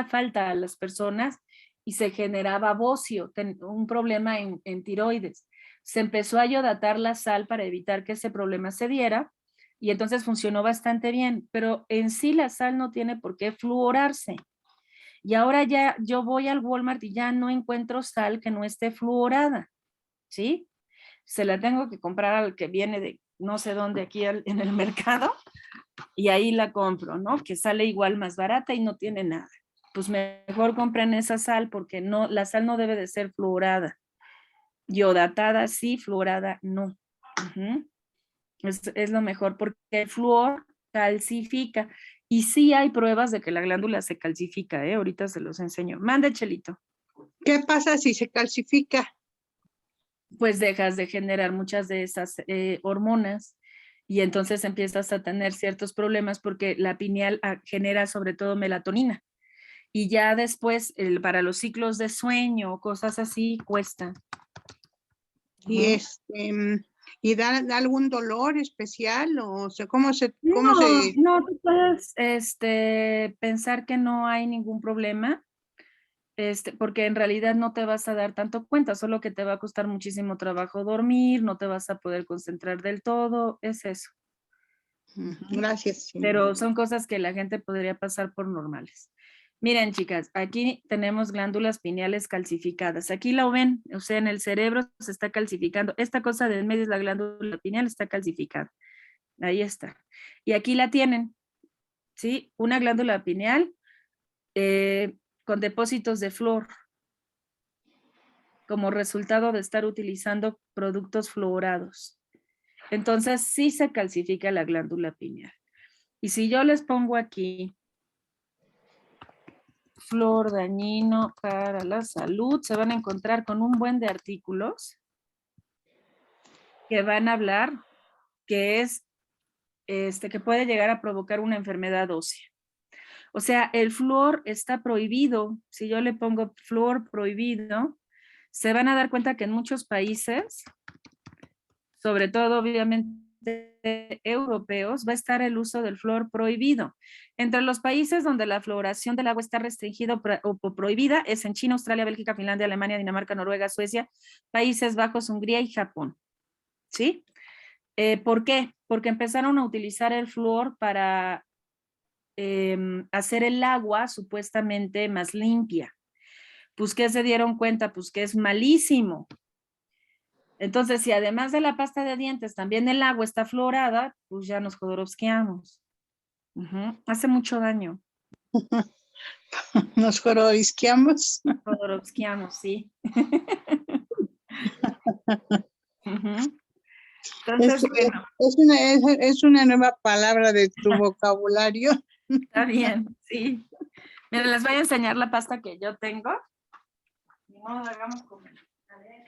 falta a las personas y se generaba bocio, un problema en tiroides. Se empezó a iodatar la sal para evitar que ese problema se diera y entonces funcionó bastante bien, pero en sí la sal no tiene por qué fluorarse. Y ahora ya yo voy al Walmart y ya no encuentro sal que no esté fluorada, ¿sí? Se la tengo que comprar al que viene de no sé dónde aquí en el mercado y ahí la compro, ¿no? Que sale igual más barata y no tiene nada. Pues mejor compren esa sal porque no, la sal no debe de ser fluorada. Iodatada sí, fluorada no. Es lo mejor porque el flúor calcifica. Y sí hay pruebas de que la glándula se calcifica, ¿eh? Ahorita se los enseño. Mande, Chelito. ¿Qué pasa si se calcifica? Pues dejas de generar muchas de esas hormonas y entonces empiezas a tener ciertos problemas porque la pineal genera sobre todo melatonina. Y ya después, para los ciclos de sueño, cosas así, cuesta. Y ¿y da algún dolor especial? O sea, No, tú puedes pensar que no hay ningún problema, porque en realidad no te vas a dar tanto cuenta, solo que te va a costar muchísimo trabajo dormir, no te vas a poder concentrar del todo, es eso. Gracias. Pero son cosas que la gente podría pasar por normales. Miren, chicas, aquí tenemos glándulas pineales calcificadas. Aquí la ven, o sea, en el cerebro se está calcificando. Esta cosa de en medio es la glándula pineal, está calcificada. Ahí está. Y aquí la tienen, ¿sí? Una glándula pineal con depósitos de flúor, como resultado de estar utilizando productos fluorados. Entonces, sí se calcifica la glándula pineal. Y si yo les pongo aquí flúor dañino para la salud, se van a encontrar con un buen de artículos que van a hablar que es que puede llegar a provocar una enfermedad ósea. O sea, el flúor está prohibido. Si yo le pongo flúor prohibido, se van a dar cuenta que en muchos países, sobre todo obviamente europeos, va a estar el uso del flúor prohibido. Entre los países donde la fluoración del agua está restringida o prohibida es en China, Australia, Bélgica, Finlandia, Alemania, Dinamarca, Noruega, Suecia, Países Bajos, Hungría y Japón. ¿Sí? ¿Por qué? Porque empezaron a utilizar el flúor para hacer el agua supuestamente más limpia. Pues, ¿qué se dieron cuenta? Pues que es malísimo. Entonces, si además de la pasta de dientes también el agua está fluorada, pues ya nos jodorowskiamos. Hace mucho daño. Nos jodorowskiamos. Jodorowskiamos, sí. Entonces, bueno. Es una nueva palabra de tu vocabulario. Está bien, sí. Miren, les voy a enseñar la pasta que yo tengo. No, hagamos como... A ver,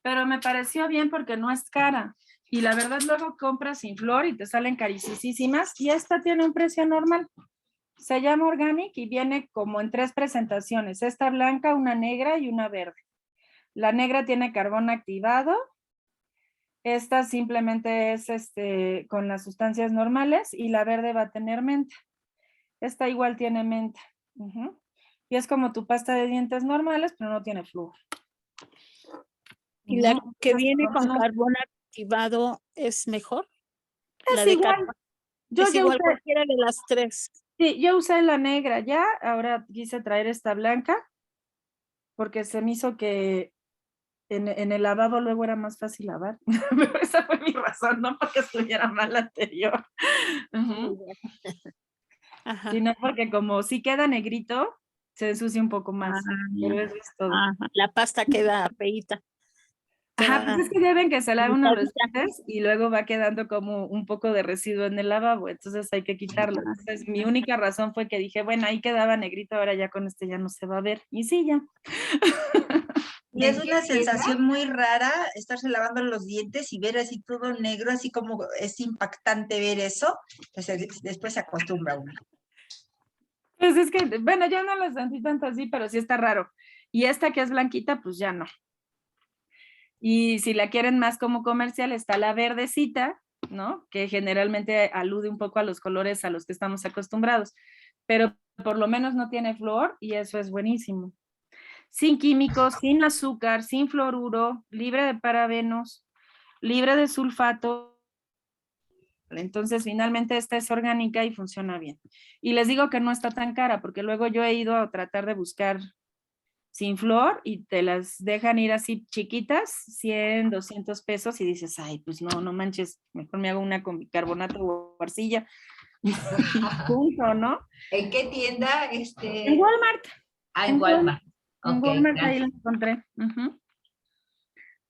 pero me pareció bien porque no es cara. Y la verdad luego compras sin flúor y te salen carísimas. Y esta tiene un precio normal. Se llama Organic y viene como en 3 presentaciones. Esta blanca, una negra y una verde. La negra tiene carbón activado. Esta simplemente es con las sustancias normales y la verde va a tener menta. Esta igual tiene menta. Y es como tu pasta de dientes normales, pero no tiene flúor. ¿Y la que viene con carbón activado es mejor? Es igual. Es igual cualquiera de las 3. Sí, yo usé la negra ya, ahora quise traer esta blanca, porque se me hizo que en el lavabo luego era más fácil lavar. Pero esa fue mi razón, no porque estuviera mal la anterior. Sino porque como si queda negrito, se ensucia un poco más. Pero eso es todo. La pasta queda feíta. Ajá, pues es que ya ven que se lava uno los dientes y luego va quedando como un poco de residuo en el lavabo, entonces hay que quitarlo. Entonces mi única razón fue que dije, bueno, ahí quedaba negrito, ahora ya con este ya no se va a ver. Y sí, ya. Y es una sensación muy rara estarse lavando los dientes y ver así todo negro, así como es impactante ver eso. Entonces después se acostumbra uno. Pues es que, bueno, yo no lo sentí tanto así, pero sí está raro. Y esta que es blanquita, pues ya no. Y si la quieren más como comercial, está la verdecita, ¿no? Que generalmente alude un poco a los colores a los que estamos acostumbrados. Pero por lo menos no tiene flúor y eso es buenísimo. Sin químicos, sin azúcar, sin fluoruro, libre de parabenos, libre de sulfato. Entonces, finalmente esta es orgánica y funciona bien. Y les digo que no está tan cara, porque luego yo he ido a tratar de buscar sin flúor y te las dejan ir así chiquitas, 100, 200 pesos y dices, ay, pues no manches, mejor me hago una con bicarbonato o arcilla. Punto, ¿no? ¿En qué tienda? En Walmart. En Walmart. En Walmart ahí la encontré.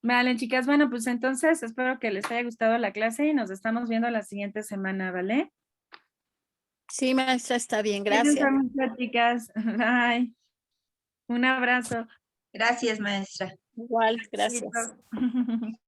Vale, chicas, bueno, pues entonces espero que les haya gustado la clase y nos estamos viendo la siguiente semana, ¿vale? Sí, maestra, está bien, gracias. Muchas, chicas. Bye. Un abrazo. Gracias, maestra. Igual, gracias.